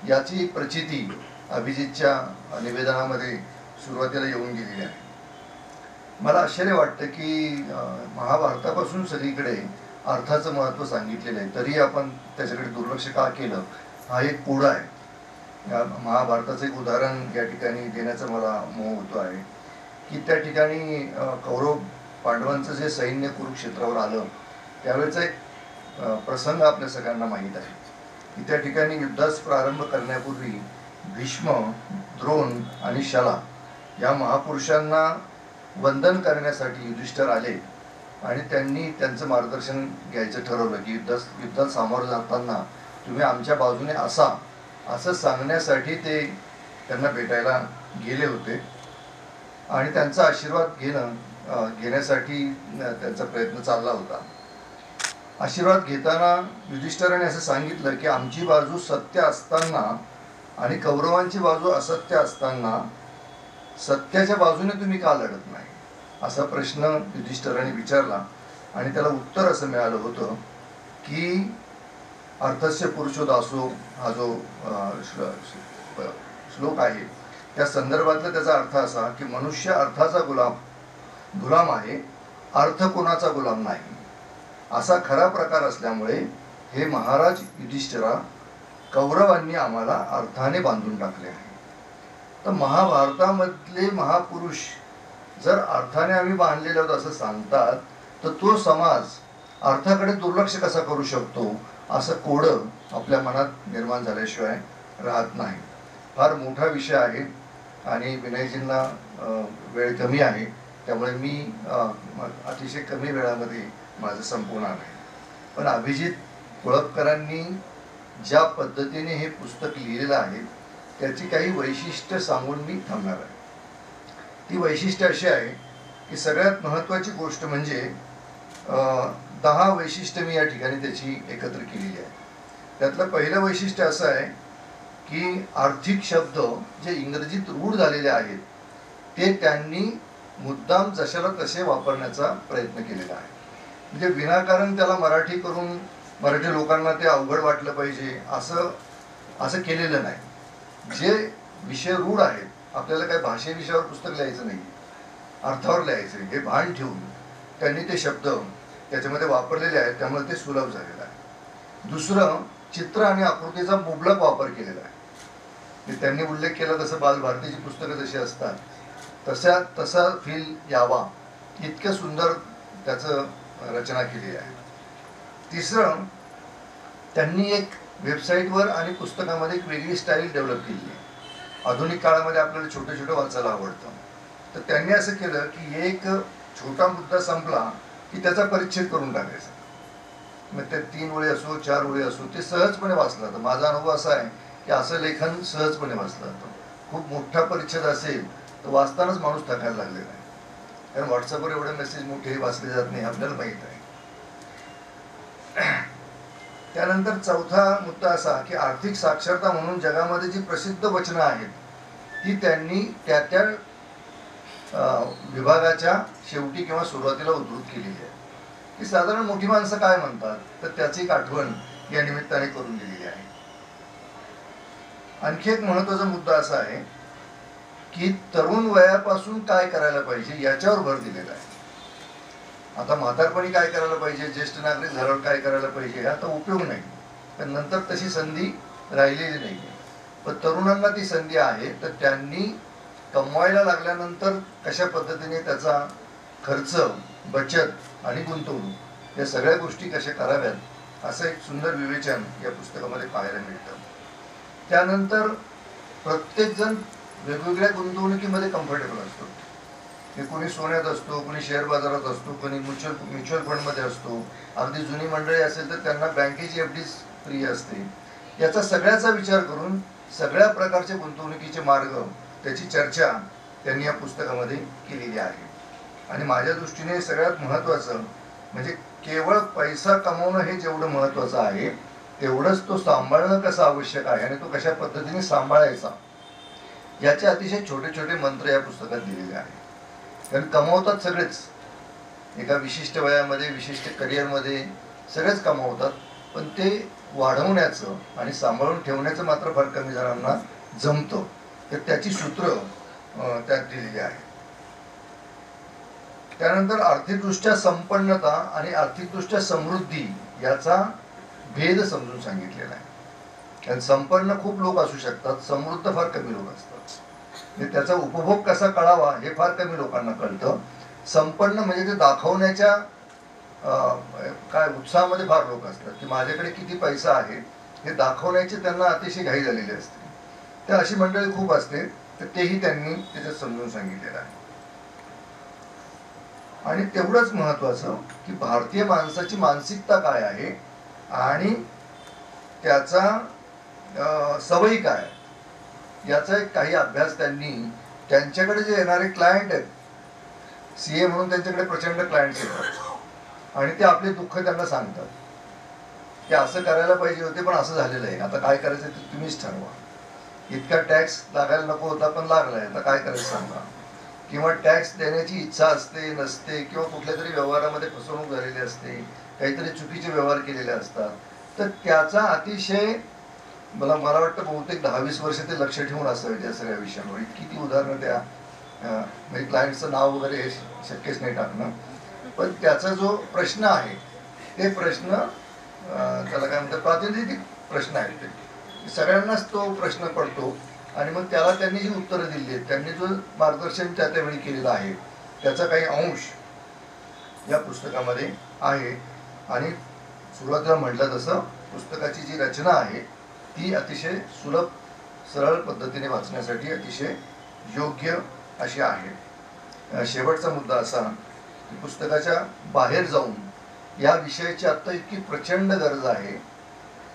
याची प्रचिती अभिजितच्या निवेदनामध्ये सुरुवातीला येऊन गेलेली आहे। मला आश्चर्य वाटतं की महाभारतापासून सगळीकडे अर्थाचं महत्त्व सांगितलेलं आहे, तरी आपण त्याच्याकडे दुर्लक्ष का केलं, हा एक कोडा आहे। महाभारताचं एक उदाहरण या ठिकाणी देण्याचा मला मोह होतो आहे की त्या ठिकाणी कौरव पांडवांचं जे सैन्य कुरुक्षेत्रावर आलं त्यावेळेचा एक प्रसंग आपल्या सगळ्यांना माहीत आहे की त्या ठिकाणी युद्धास प्रारंभ करण्यापूर्वी भीष्म, द्रोण आणि शला या महापुरुषांना वंदन करण्यासाठी युधिष्ठिर आले आणि त्यांनी त्यांचं मार्गदर्शन घ्यायचं ठरवलं की युद्धात सामोरं जाताना तुम्ही आमच्या बाजूने असं सांगण्यासाठी ते त्यांना भेटायला गेले होते आणि त्यांचा आशीर्वाद घेण्यासाठी त्यांचा प्रयत्न चालला होता। आशीर्वाद घेताना युधिष्ठिराने असं सांगितलं की आमची बाजू सत्य असताना आणि कौरवांची बाजू असत्य असताना सत्याच्या बाजूने तुम्ही का लढत नाही, असा प्रश्न युधिष्ठिराने विचारला आणि त्याला उत्तर असं मिळालं होतं की अर्थस्य पुरुषो दासो हा जो श्लोक आहे त्या संदर्भातला त्याचा अर्थ असा की मनुष्य अर्थाचा गुलाम आहे, अर्थ कोणाचा गुलाम नाही, असा खरा प्रकार असल्यामुळे हे महाराज युधिष्ठिरा, कौरवांनी आम्हाला अर्थाने बांधून टाकले आहे। तर महाभारतामधले महापुरुष जर अर्थाने आम्ही बांधलेले आहोत असं सांगतात तर तो समाज अर्थाकडे दुर्लक्ष कसा करू शकतो, असं कोडं आपल्या मनात निर्माण झाल्याशिवाय राहत नाही। फार मोठा विषय आहे आणि विनयजींना वेळ कमी आहे त्यामुळे मी अतिशय कमी वेळामध्ये माझं संपवणार आहे. पण अभिजित कोळपकरांनी ज्या पद्धतीने हे पुस्तक लिहिलेलं आहे त्याची काही वैशिष्ट्य सांगून मी थांबणार आहे. ती वैशिष्ट्य अशी आहे की सगळ्यात महत्त्वाची गोष्ट म्हणजे 10 वैशिष्ट्य मी या ठिकाणी त्याची एकत्र केलेली आहे. त्यातलं पहिलं वैशिष्ट्य असं आहे की आर्थिक शब्द जे इंग्रजीत रूढ झालेले आहेत ते त्यांनी मुद्दाम जशाला तसे वापरण्याचा प्रयत्न केलेला आहे. म्हणजे विनाकारण त्याला मराठी करून मराठी लोकांना ते अवघड वाटलं पाहिजे असं केलेलं नाही. जे विषय रूढ आहेत, आपल्याला काही भाषेविषयावर पुस्तक लिहायचं नाही, अर्थावर लिहायचं हे भान ठेवून त्यांनी ते शब्द त्याच्यामध्ये वापरलेले आहेत, त्यामुळे ते सुलभ झालेलं आहे. दुसरं, चित्र आणि आकृतीचा मुबलक वापर केलेला आहे. त्यांनी उल्लेख केला तसं बालभारतीची पुस्तकं जशी असतात तसा फील यावा इतकं सुंदर त्याचं रचना केली आहे. तिसरं, त्यांनी एक वेबसाईटवर आणि पुस्तकामध्ये एक वेगळी स्टाईल डेव्हलप केली आहे. आधुनिक काळामध्ये आपल्याला छोटं छोटं वाचायला आवडतं, तर त्यांनी असं केलं की एक छोटा मुद्दा संपला की त्याचा परिच्छेद करून टाकायचा. मग ते 3 ओळी असो 4 ओळी असो ते सहजपणे वाचलं जातं. माझा अनुभव असा आहे की असं लेखन सहजपणे वाचलं जातं. खूप मोठा परिच्छेद असेल तर वाचतानाच माणूस थकायला लागलेला आहे, कारण व्हॉट्सअपवर एवढे मेसेज मोठे वाचले जात नाही, आपल्याला माहीत आहे. त्यानंतर चौथा मुद्दा असा की आर्थिक साक्षरता म्हणून जगामध्ये जी प्रसिद्ध वचनं आहेत ती त्यांनी त्या त्या विभागाच्या शेवटी किंवा सुरुवातीला उद्धृत केलेली आहे. की साधारण मोठी माणसं काय म्हणतात तर त्याची एक आठवण या निमित्ताने करून दिलेली आहे. आणखी एक महत्त्वाचा मुद्दा असा आहे की तरुण वयापासून काय करायला पाहिजे याच्यावर भर दिलेला आहे. आता म्हातारपणी काय करायला पाहिजे, ज्येष्ठ नागरिक झाल्यावर काय करायला पाहिजे आता उपयोग नाही, पण नंतर तशी संधी राहिलेली नाही. पण तरुणांना ती संधी आहे, तर त्यांनी कमवायला लागल्यानंतर कशा पद्धतीने त्याचा खर्च, बचत आणि गुंतवणूक या सगळ्या गोष्टी कशा कराव्यात असं एक सुंदर विवेचन या पुस्तकामध्ये पाहायला मिळतं. त्यानंतर प्रत्येकजण वेगवेगळ्या गुंतवणुकीमध्ये कम्फर्टेबल असतो. कोणी सोन्यात असतो, कोणी शेअर बाजारात असतो, कोणी म्युच्युअल फंडमध्ये असतो. अगदी जुनी मंडळी असेल तर त्यांना बँकेची एफडी प्रिय असते. याचा सगळ्याचा विचार करून सगळ्या प्रकारचे गुंतवणुकीचे मार्ग त्याची चर्चा त्यांनी या पुस्तकामध्ये केलेली आहे. आणि माझ्या दृष्टीने सगळ्यात महत्त्वाचं म्हणजे केवळ पैसा कमवणं हे जेवढं महत्त्वाचं आहे तेवढंच तो सांभाळणं कसं आवश्यक आहे आणि तो कशा पद्धतीने सांभाळायचा याचे अतिशय छोटे छोटे मंत्र या पुस्तकात दिलेले आहेत. कारण कमवतात सगळेच, एका विशिष्ट वयामध्ये विशिष्ट करिअरमध्ये सगळेच कमवतात, पण ते वाढवण्याचं आणि सांभाळून ठेवण्याचं मात्र फार कमी जणांना जमतं. तर त्याची सूत्र त्यात दिलेली आहे. त्यानंतर आर्थिकदृष्ट्या संपन्नता आणि आर्थिकदृष्ट्या समृद्धी याचा भेद समजून सांगितलेला आहे. कारण संपन्न खूप लोक असू शकतात, समृद्ध फार कमी लोक असतात. त्याचा उपभोग कसा कळावा हे फार कमी लोकांना कळतं. संपन्न म्हणजे ते दाखवण्याच्या काय उत्साहामध्ये फार लोक असतात की माझ्याकडे किती पैसा आहे हे दाखवण्याची त्यांना अतिशय घाई झालेली असते. तर अशी मंडळी खूप असते, तर तेही त्यांनी त्याच्यात समजून सांगितलेलं आहे. आणि तेवढंच महत्त्वाचं की भारतीय माणसाची मानसिकता काय आहे आणि त्याचा सवयी काय याचा एक काही अभ्यास त्यांनी त्यांच्याकडे जे येणारे क्लायंट आहेत, CA म्हणून त्यांच्याकडे प्रचंड क्लायंट्स येतात आणि ते आपले दुःख त्यांना सांगतात की असं करायला पाहिजे होते पण असं झालेलं आहे, आता काय करायचं ते तुम्हीच ठरवा. इतका टॅक्स लागायला नको होता पण लागलाय, आता काय करायचं सांगा. किंवा टॅक्स देण्याची इच्छा असते नसते, किंवा कुठल्या तरी व्यवहारामध्ये फसवणूक झालेली असते, काहीतरी चुकीचे व्यवहार केलेले असतात, तर त्याचा अतिशय मला वाटतं बहुतेक 10-20 वर्ष ते लक्ष ठेवून असावे त्या सगळ्या विषयांवर. इतकी ती उदाहरणं त्या म्हणजे क्लायंटचं नाव वगैरे हे शक्यच नाही टाकणं, पण त्याचा जो प्रश्न आहे ते प्रश्न त्याला काय म्हणतात प्रातिनिधिक प्रश्न आहेत, ते सगळ्यांनाच तो प्रश्न पडतो आणि मग त्याला त्यांनी जी उत्तरं दिली आहेत, त्यांनी जो मार्गदर्शन त्यावेळी केलेलं आहे त्याचा काही अंश या पुस्तकामध्ये आहे. आणि सुरुवातीला म्हटलं तसं पुस्तकाची जी रचना आहे ती अतिशय सुलभ सरळ पद्धतीने वाचण्यासाठी अतिशय योग्य अशी आहे. शेवटचा मुद्दा असा की पुस्तकाच्या बाहेर जाऊन या विषयाची आत्ता इतकी प्रचंड गरज आहे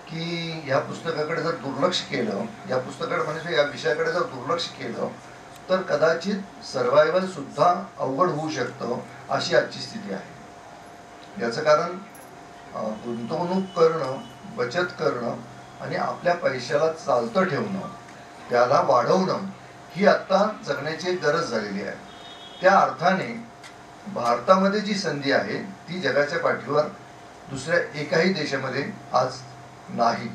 की या पुस्तकाकडे जर दुर्लक्ष केलं, या पुस्तकाकडे म्हणजे या विषयाकडे जर दुर्लक्ष केलं तर कदाचित सर्वायवल सुद्धा अवघड होऊ शकतं, अशी आजची स्थिती आहे. याचं कारण गुंतवणूक करणं, बचत करणं आणि आपल्या पैशाला चालतं ठेवणं, त्याला वाढवणं ही आत्ता जगण्याची एक गरज झालेली आहे. त्या अर्थाने भारतामध्ये जी संधी आहे ती जगाच्या पाठीवर दुसऱ्या एकाही देशामध्ये आज नाही.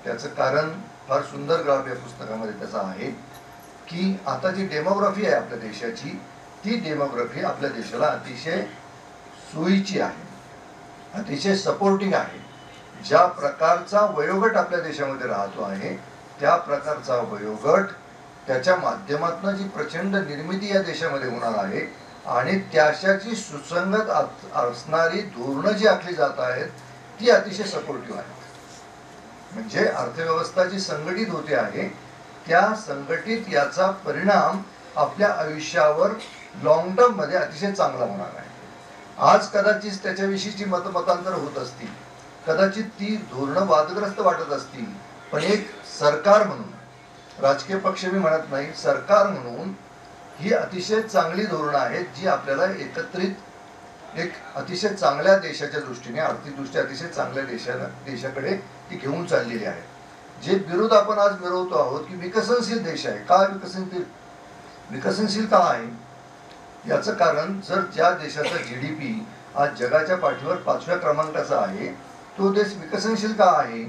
त्याचं कारण फार सुंदर ग्राफ या पुस्तकामध्ये त्याचा आहे की आता जी डेमोग्राफी आहे आपल्या देशाची, ती डेमोग्राफी आपल्या देशाला अतिशय सोयीची आहे, अतिशय सपोर्टिंग आहे. ज्या प्रकारचा वयोगट आपल्या देशामध्ये राहतो आहे त्या प्रकारचा वयोगट, त्याच्या माध्यमातून जी प्रचंड निर्मिती या देशामध्ये होणार आहे आणि त्याच्याची सुसंगत असणारी धोरणं जी आखली जात आहेत ती अतिशय सपोर्टिव्ह आहे. म्हणजे अर्थव्यवस्था जी संघटित होते आहे त्या संघटित याचा परिणाम आपल्या आयुष्यावर लॉंग टर्म मध्ये अतिशय चांगला होणार आहे. आज कदाचित त्याच्याविषयीची मतमतांतर होत असतील, कदाचित ती धोरणं वादग्रस्त वाटत असतील, पण एक सरकार म्हणून, राजकीय पक्ष मी म्हणत नाही, सरकार म्हणून ही अतिशय चांगली धोरणं आहेत जी आपल्याला एकत्रित एक अतिशय चांगल्या देशाच्या दृष्टीने, आर्थिकदृष्ट्या अतिशय चांगल्या देशाकडे ती घेऊन चाललेली आहे. जे विरोध आपण आज मिळवतो आहोत की विकसनशील देश आहे, का विकसनशील का आहे, याचं कारण जर ज्या देशाचा GDP आज जगाच्या पाठीवर 5व्या क्रमांकाचा आहे तो देश विकसनशील का आहे,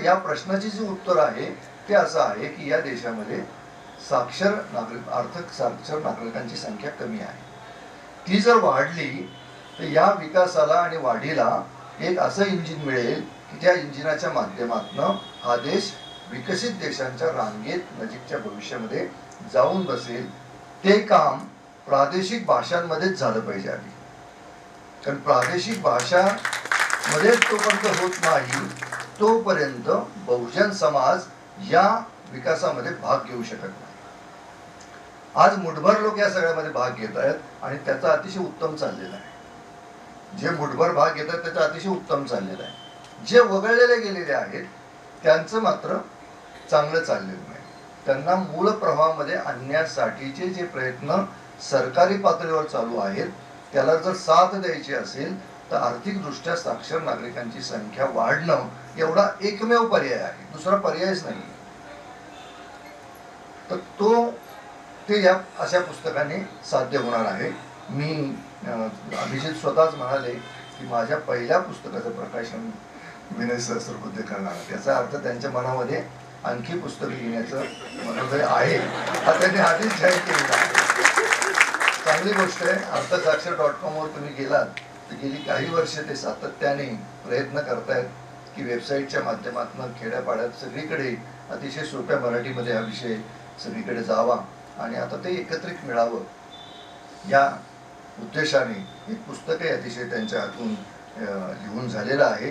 या प्रश्नाचे जे उत्तर आहे ते असं आहे की या देशामध्ये साक्षर नागरिक, आर्थिक साक्षर नागरिकांची संख्या कमी आहे. ती जर वाढली तर या विकासाला आणि वाढीला एक असं इंजिन मिळेल की त्या इंजिनाच्या माध्यमातून हा देश विकसित देशांच्या रांगेत नजीकच्या भविष्यामध्ये जाऊन बसेल. ते काम प्रादेशिक भाषांमध्येच झालं पाहिजे आधी, कारण प्रादेशिक भाषा मध्ये तोपर्यंत होत नाही तोपर्यंत बहुजन समाज या विकासामध्ये भाग घेऊ शकत नाही. आज मुठभर लोक या सगळ्यामध्ये भाग घेत आहेत आणि त्याचा अतिशय उत्तम चाललेला आहे. जे मुठभर भाग घेतात त्याचा अतिशय उत्तम चाललेला आहे. जे वगळलेले गेलेले आहेत त्यांचं मात्र चांगलं चाललेलं नाही. त्यांना मूळ प्रवाहामध्ये आणण्यासाठीचे जे प्रयत्न सरकारी पातळीवर चालू आहेत त्याला जर साथ द्यायची असेल तर आर्थिकदृष्ट्या साक्षर नागरिकांची संख्या वाढणं एवढा एकमेव पर्याय आहे, दुसरा पर्यायच नाही. तर ते या अशा पुस्तकाने साध्य होणार आहे. मी अभिजित स्वतःच म्हणाले की माझ्या पहिल्या पुस्तकाचं प्रकाशन विनय सहस्रबुद्धे करणार, त्याचा अर्थ त्यांच्या मनामध्ये आणखी पुस्तकं लिहिण्याचं मनोदय आहे हा त्यांनी आधीच जाहीर केलेला आहे. चांगली गोष्ट आहे. अर्थसाक्षर.com वर तुम्ही गेलात तर गेली काही वर्ष ते सातत्याने प्रयत्न करतायत की वेबसाईटच्या माध्यमातून खेड्यापाड्यात सगळीकडे अतिशय सोप्या मराठीमध्ये हा विषय सगळीकडे जावा आणि आता ते एकत्रित मिळावं या उद्देशाने एक पुस्तकही अतिशय त्यांच्या हातून लिहून झालेलं आहे.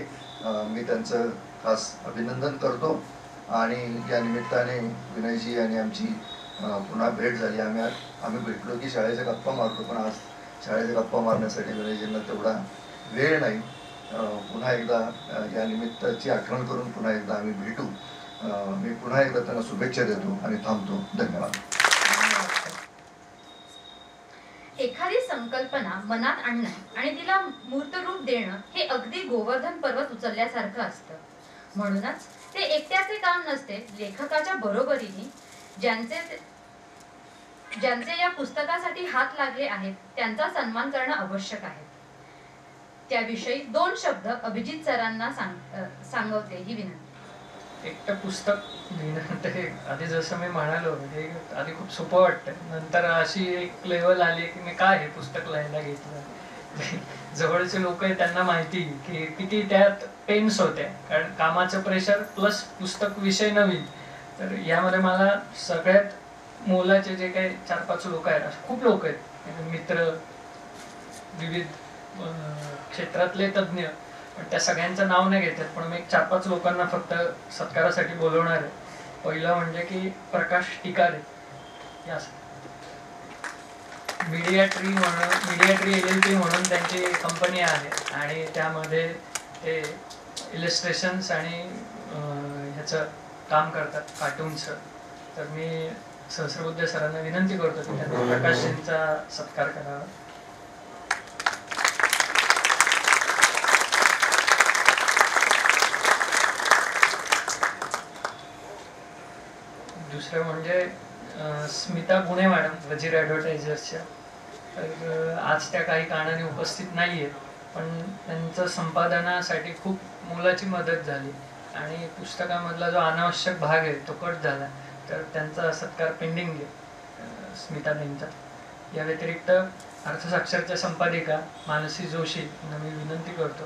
मी त्यांचं खास अभिनंदन करतो आणि या निमित्ताने विनयजी आणि आमची पुन्हा भेट झाली. आम्ही भेटलो की शाळेच्या गप्पा मारतो, पण आज शाळेच्या गप्पा मारण्यासाठी विनयजींना तेवढा वेळ नाही. पुन्हा एकदा या निमित्ताची आठवण करून पुन्हा एकदा आम्ही भेटू. मी पुन्हा एकदा त्यांना शुभेच्छा देतो आणि थांबतो. धन्यवाद. एखादी संकल्पना मनात आणणं आणि तिला मूर्तरूप देणं हे अगदी गोवर्धन पर्वत उचलल्यासारखं असतं. म्हणूनच ते एकट्याचे काम नसते. लेखकाच्या बरोबरीने ज्यांचे या पुस्तकासाठी हात लागले आहेत त्यांचा सन्मान करणं आवश्यक आहे. त्याविषयी 2 शब्द अभिजित सरांना सांगवते ही विनंती. एकटं पुस्तक लिहिणं ते आधी जसं मी म्हणालो हे आधी खूप सोपं वाटतं. नंतर अशी एक लेवल आली की मी काय हे पुस्तक लिहायला घेतलं. जवळचे लोक आहे त्यांना माहिती की किती त्यात पेन्स होत्या, कारण कामाचं प्रेशर प्लस पुस्तक विषय नवीन. तर यामध्ये मला सगळ्यात मोलाचे जे काही 4-5 लोक आहेत, असे खूप लोक आहेत, मित्र, विविध क्षेत्रातले तज्ज्ञ, पण त्या सगळ्यांचं नाव नाही घेतात, पण मी 4-5 लोकांना फक्त सत्कारासाठी बोलवणार आहे. पहिलं म्हणजे की प्रकाश टिकारे. मीडियाट्री LLP म्हणून त्यांची कंपनी आहे आणि त्यामध्ये ते इलिस्ट्रेशन्स आणि ह्याचं काम करतात, कार्टूनचं. तर मी सहस्रबुद्धे सरांना विनंती करतो की त्यांनी प्रकाशजींचा सत्कार करावा. दुसरं म्हणजे स्मिता गुणे मॅडम, वजीर ॲडव्हर्टायझर्सच्या. तर आज त्या काही कारणाने उपस्थित नाही आहेत, पण त्यांचं संपादनासाठी खूप मोलाची मदत झाली आणि पुस्तकामधला जो अनावश्यक भाग आहे तो कट झाला. तर त्यांचा सत्कार पेंडिंग आहे स्मिताताईंचा. या व्यतिरिक्त अर्थसाक्षरच्या संपादिका मानसी जोशी यांना मी विनंती करतो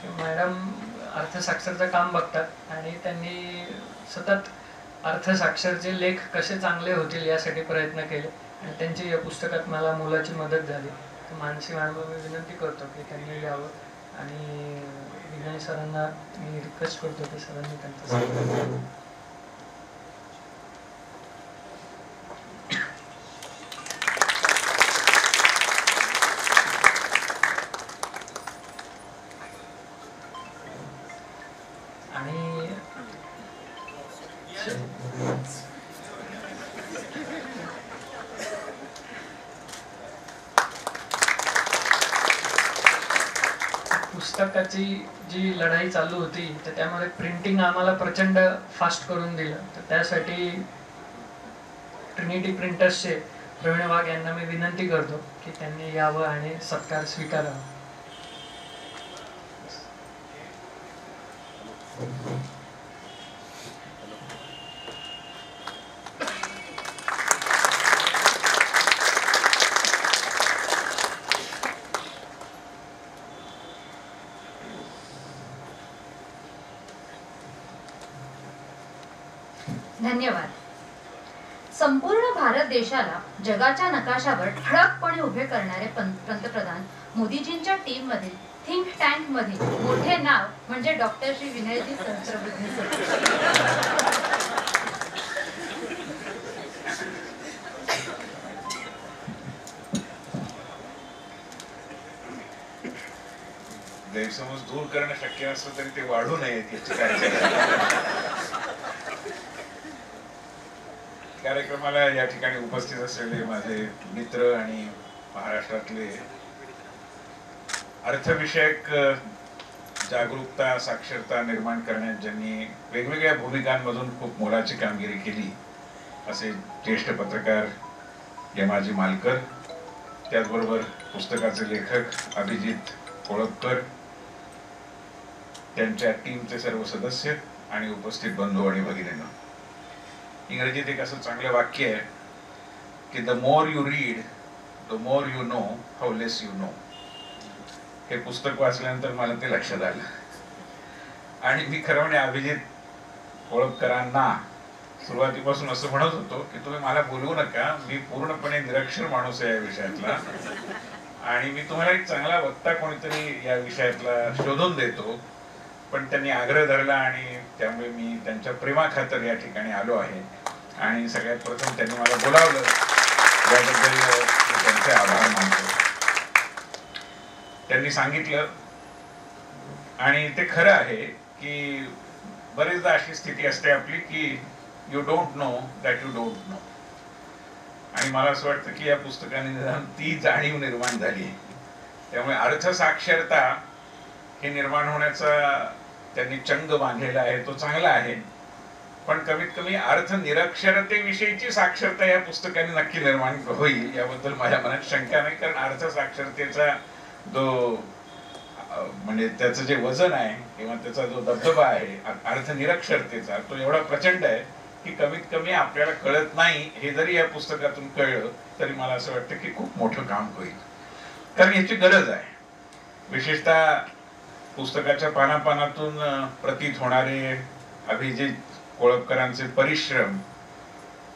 की मॅडम अर्थसाक्षरचं काम बघतात आणि त्यांनी सतत अर्थसाक्षरचे लेख कसे चांगले होतील यासाठी प्रयत्न केले आणि त्यांची या पुस्तकात मला मोलाची मदत झाली. तर मानसी मॅडम मी विनंती करतो की त्यांनी यावं आणि विनय सरांना मी रिक्वेस्ट करतो की सरांनी त्यांचं आणि पुस्तकाची जी लढाई चालू होती तर त्यामध्ये प्रिंटिंग आम्हाला प्रचंड फास्ट करून दिलं. तर त्यासाठी ट्रिनिटी प्रिंटर्सचे प्रवीण वाघ यांना मी विनंती करतो की त्यांनी यावं आणि सत्कार स्वीकारावा. धन्यवाद. संपूर्ण भारत देशाला जगाच्या नकाशावर ठळकपणे उभे करणारे पंतप्रधान मोदीजींच्या टीम मधील थिंक टँक मध्ये मोठे नाव म्हणजे डॉक्टर श्री विनयजी सहस्रबुद्धे सर. गैरसमज दूर करणं शक्य असलं तरी ते वाढू नयेत याची काळजी. कार्यक्रमाला या ठिकाणी उपस्थित असलेले माझे मित्र आणि महाराष्ट्रातले अर्थविषयक जागरूकता साक्षरता निर्माण करण्यात ज्यांनी वेगवेगळ्या भूमिकांमधून खूप मोलाची कामगिरी केली असे ज्येष्ठ पत्रकार यमाजी मालकर, त्याचबरोबर पुस्तकाचे लेखक अभिजित कोळपकर, त्यांच्या टीमचे सर्व सदस्य आणि उपस्थित बंधू आणि भगिनींनो. इंग्रजीत एक असं चांगलं वाक्य आहे की the more you read the more you know how less you know. हे पुस्तक वाचल्यानंतर मला ते लक्षात आलं आणि मी खरं म्हणजे अभिजित कोळपकरांना सुरुवातीपासून असं म्हणत होतो की तुम्ही मला बोलवू नका, मी पूर्णपणे निरक्षर माणूस आहे या विषयातला आणि मी तुम्हाला एक चांगला वक्ता कोणीतरी या विषयातला शोधून देतो. पण त्यांनी आग्रह धरला आणि त्यामुळे मी त्यांच्या प्रेमाखातर या ठिकाणी आलो आहे आणि सगळ्यात प्रथम त्यांनी मला बोलावलं याबद्दल मी त्यांचे आभार मानतो. त्यांनी सांगितलं आणि ते खरं आहे की बरेचदा अशी स्थिती असते आपली की you don't know that you don't know. आणि मला असं वाटतं की या पुस्तकाने निदान ती जाणीव निर्माण झाली. त्यामुळे अर्थसाक्षरता हे निर्माण होण्याचा त्यांनी चंग बांधलेला आहे तो चांगला आहे, पण कमीत कमी अर्थ निरक्षरतेविषयीची साक्षरता या पुस्तकाने नक्की निर्माण होईल याबद्दल माझ्या मनात शंका नाही. कारण अर्थसाक्षरतेचा जो म्हणजे त्याचं जे वजन आहे किंवा त्याचा जो दबदबा आहे अर्थ निरक्षरतेचा तो एवढा प्रचंड आहे की कमीत कमी आपल्याला कळत नाही हे जरी या पुस्तकातून कळलं तरी मला असं वाटतं की खूप मोठं काम होईल. कारण याची गरज आहे. विशेषतः पुस्तकाच्या पानापानातून प्रतीत होणारे अभिजित कोळपकरांचे परिश्रम,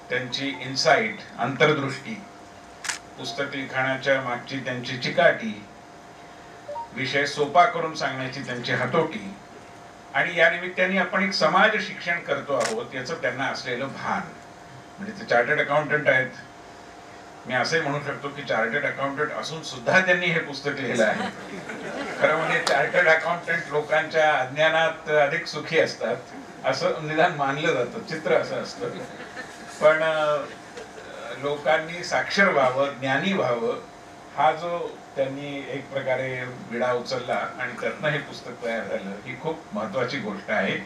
त्यांची इन्साइट अंतर्दृष्टी, पुस्तक लिखाणाच्या मागची त्यांची चिकाटी, विषय सोपा करून सांगण्याची त्यांची हातोटी आणि या निमित्ताने आपण एक समाज शिक्षण करतो आहोत याचं त्यांना असलेलं भान. म्हणजे ते चार्टर्ड अकाउंटंट आहेत, मी असंही म्हणू शकतो की चार्टर्ड अकाउंटंट असून सुद्धा त्यांनी हे पुस्तक लिहिलं आहे. खरं म्हणजे चार्टर्ड अकाउंटंट लोकांच्या अज्ञानात अधिक सुखी असतात असं निदान मानलं जातं, चित्र असं असतं. पण लोकांनी साक्षर व्हावं, ज्ञानी व्हावं, हा जो त्यांनी एक प्रकारे विडा उचलला आणि त्यातनं हे पुस्तक तयार झालं, ही खूप महत्वाची गोष्ट आहे.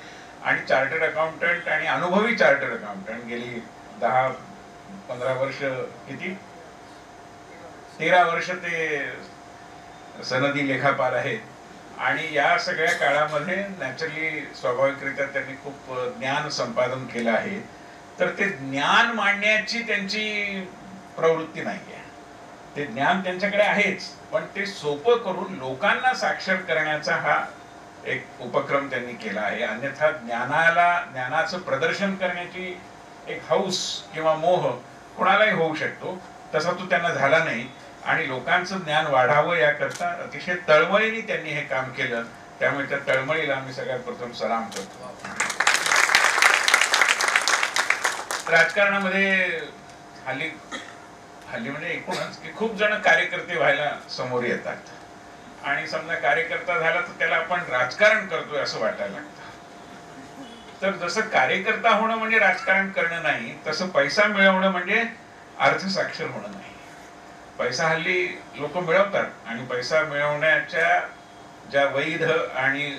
आणि चार्टर्ड अकाउंटंट आणि अनुभवी चार्टर्ड अकाउंटंट गेली 10-15 वर्ष, किती 13 वर्ष ते सनदी लेखापाल आहेत. आणि या सगळ्या काळामध्ये नॅचरली स्वाभाविकरित्या त्यांनी खूप ज्ञान संपादन केलं आहे. तर ते ज्ञान मांडण्याची त्यांची प्रवृत्ती नाही आहे. ते ज्ञान त्यांच्याकडे आहेच, पण ते सोपं करून लोकांना साक्षर करण्याचा हा एक उपक्रम त्यांनी केला आहे. अन्यथा ज्ञानाचं प्रदर्शन करण्याची एक हौस किंवा मोह कोणालाही होऊ शकतो, तसा तो त्यांना झाला नाही. आणि लोकांचं ज्ञान वाढावं याकरता अतिशय तळमळीने त्यांनी हे काम केलं. त्यामुळे त्या तळमळीला आम्ही सगळ्यात प्रथम सलाम करतो. राजकारणामध्ये हल्ली म्हणजे एकूणच की खूप जण कार्यकर्ते व्हायला समोर येतात, आणि समजा कार्यकर्ता झाला तर त्याला आपण राजकारण करतोय असं वाटायला लागतं. तर जसं कार्यकर्ता होणं म्हणजे राजकारण करणं नाही, तसं पैसा मिळवणं म्हणजे अर्थसाक्षर होणं नाही. पैसा हल्ली लोक मिळवतात आणि पैसा मिळवण्याच्या ज्या वैध आणि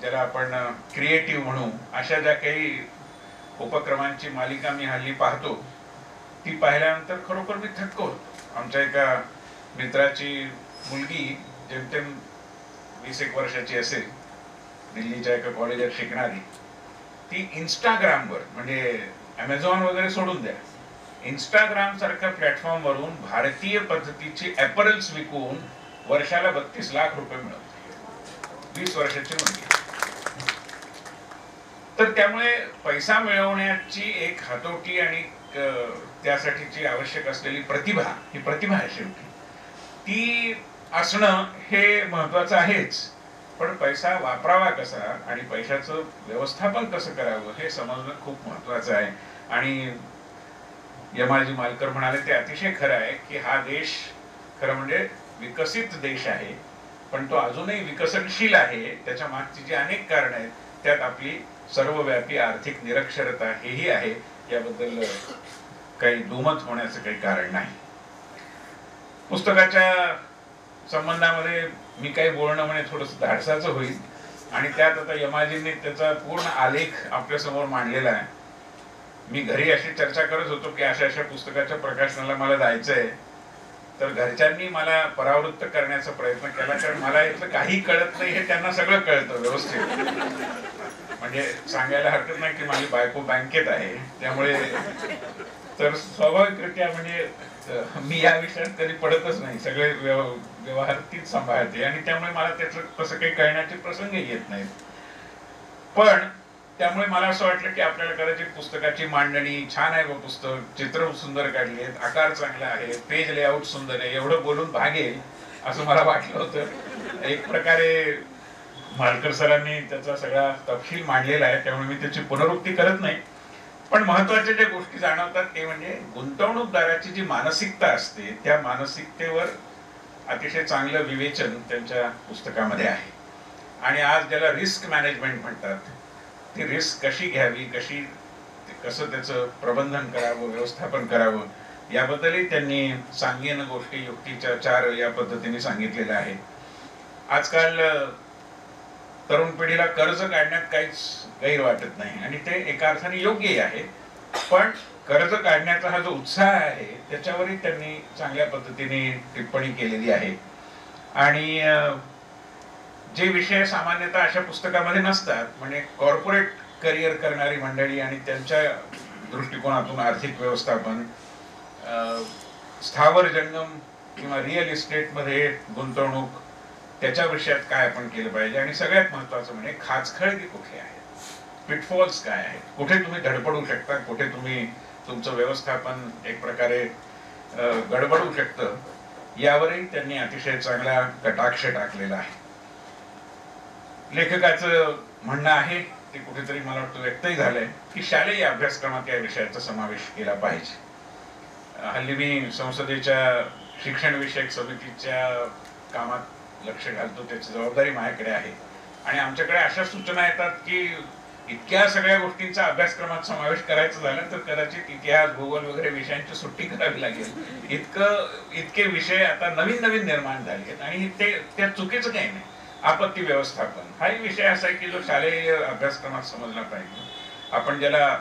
ज्याला आपण क्रिएटिव्ह म्हणू अशा ज्या काही उपक्रमांची मालिका मी हल्ली पाहतो, ती पाहिल्यानंतर खरोखर मी थक्क होतो. आमच्या एका मित्राची मुलगी जेमतेम 20-21 वर्षाची असेल, दिल्लीच्या एका कॉलेजात शिकणारी, ती इंस्टाग्रामवर, म्हणजे अमेझॉन वगैरे सोडून द्या, इंस्टाग्राम सारख्या प्लॅटफॉर्म वरून भारतीय पद्धतीची ॲपरल्स विकून वर्षाला 32 लाख रुपये मिळवते. 20 वर्षाची मुलगी. तर त्यामुळे पैसा मिळवण्याची एक हातोटी आणि त्यासाठीची आवश्यक असलेली प्रतिभा, ही प्रतिभा आहे शेवटी, ती असणं हे महत्वाचं आहेच. पण पैसा वापरावा कसा आणि पैशाचं व्यवस्थापन कसं करावं हे समजणं खूप महत्वाचं आहे. आणि यमाजी मालकर म्हणाले ते अतिशय खरं आहे की हा देश खरं म्हणजे विकसित देश आहे, पण तो अजूनही विकसनशील आहे. त्याच्या मागची जी अनेक कारणं आहेत, त्यात आपली सर्वव्यापी आर्थिक निरक्षरता हेही आहे. याबद्दल काही दुमत होण्याचं काही कारण नाही. पुस्तकाच्या संबंधामध्ये मी काही बोलणं म्हणजे थोडंसं धाडसाचं होईल, आणि त्यात आता यमाजींनी त्याचा पूर्ण आलेख आपल्या समोर मांडलेला आहे. मी घरी अशी चर्चा करत होतो की अशा पुस्तकाच्या प्रकाशनाला मला जायचंय, तर घरच्यांनी मला परावृत्त करण्याचा प्रयत्न केला, कारण मला इथलं काही कळत नाही हे त्यांना सगळं कळतं व्यवस्थित. म्हणजे सांगायला हरकत नाही की माझी बायको बँकेत आहे, त्यामुळे तर स्वाभाविकरित्या म्हणजे मी या विषयात कधी पडतच नाही, सगळे व्यवहार तीच सांभाळते, आणि त्यामुळे मला त्याचं तसं काही कळण्याचे प्रसंग येत नाहीत. पण त्यामुळे मला असं वाटलं की आपल्याला कदाचित पुस्तकाची मांडणी छान आहे, व पुस्तक चित्र सुंदर काढली आहेत, आकार चांगला आहे, पेज लेआउट सुंदर आहे, एवढं बोलून भागेल असं मला वाटलं होतं. एक प्रकारे मालकर सरांनी त्याचा सगळा तपशील मांडलेला आहे, त्यामुळे मी त्याची पुनरुक्ती करत नाही. पण महत्वाच्या ज्या गोष्टी जाणवतात ते म्हणजे गुंतवणूकदाराची जी मानसिकता असते, त्या मानसिकतेवर अतिशय चांगलं विवेचन त्यांच्या पुस्तकामध्ये आहे. आणि आज ज्याला रिस्क मॅनेजमेंट म्हणतात, ती रिस्क कशी घ्यावी, कसं त्याचं प्रबंधन करावं, व्यवस्थापन करावं, याबद्दलही त्यांनी सांगीन गोष्टी युक्तीच्या 4 या पद्धतीने सांगितलेल्या आहेत. आजकाल तरुण पिढीला कर्ज काढण्यात काहीच गैर वाटत नाही, आणि ते एका अर्थाने योग्यही आहे. पण कर्ज काढण्याचा हा जो उत्साह आहे त्याच्यावरही त्यांनी चांगल्या पद्धतीने टिप्पणी केलेली आहे. आणि जे विषय सामान्यतः अशा पुस्तकामध्ये नसतात, म्हणजे कॉर्पोरेट करिअर करणारी मंडळी आणि त्यांच्या दृष्टिकोनातून आर्थिक व्यवस्थापन, स्थावर जंगम किंवा रिअल इस्टेटमध्ये गुंतवणूक, त्याच्या विषयात काय आपण केलं पाहिजे, आणि सगळ्यात महत्वाचं म्हणजे खाचखळगी कुठे आहे, पिटफॉल्स काय आहेत, कुठे तुम्ही धडपडू शकता, कुठे तुम्ही तुमचं व्यवस्थापन एक प्रकारे गडबडू शकतं, यावरही त्यांनी अतिशय चांगला कटाक्ष टाकलेला आहे. लेखकाचं म्हणणं आहे ते कुठेतरी मला वाटतं व्यक्तही झालंय की शालेय अभ्यासक्रमात या विषयाचा समावेश केला पाहिजे. हल्ली मी संसदेच्या शिक्षण विषयक समितीच्या कामात लक्ष घालतो, त्याची जबाबदारी माझ्याकडे आहे. आणि आमच्याकडे अशा सूचना येतात की इतक्या सगळ्या गोष्टींचा अभ्यासक्रमात समावेश करायचा झाला तर कदाचित इतिहास, भूगोल वगैरे विषयांची सुट्टी करावी लागेल. इतके विषय आता नवीन नवीन निर्माण झाले आहेत आणि त्या चुकीचं काही नाही. आपत्ती व्यवस्थापन हाही विषय असा आहे की जो शालेय अभ्यासक्रमात समजला पाहिजे. आपण ज्याला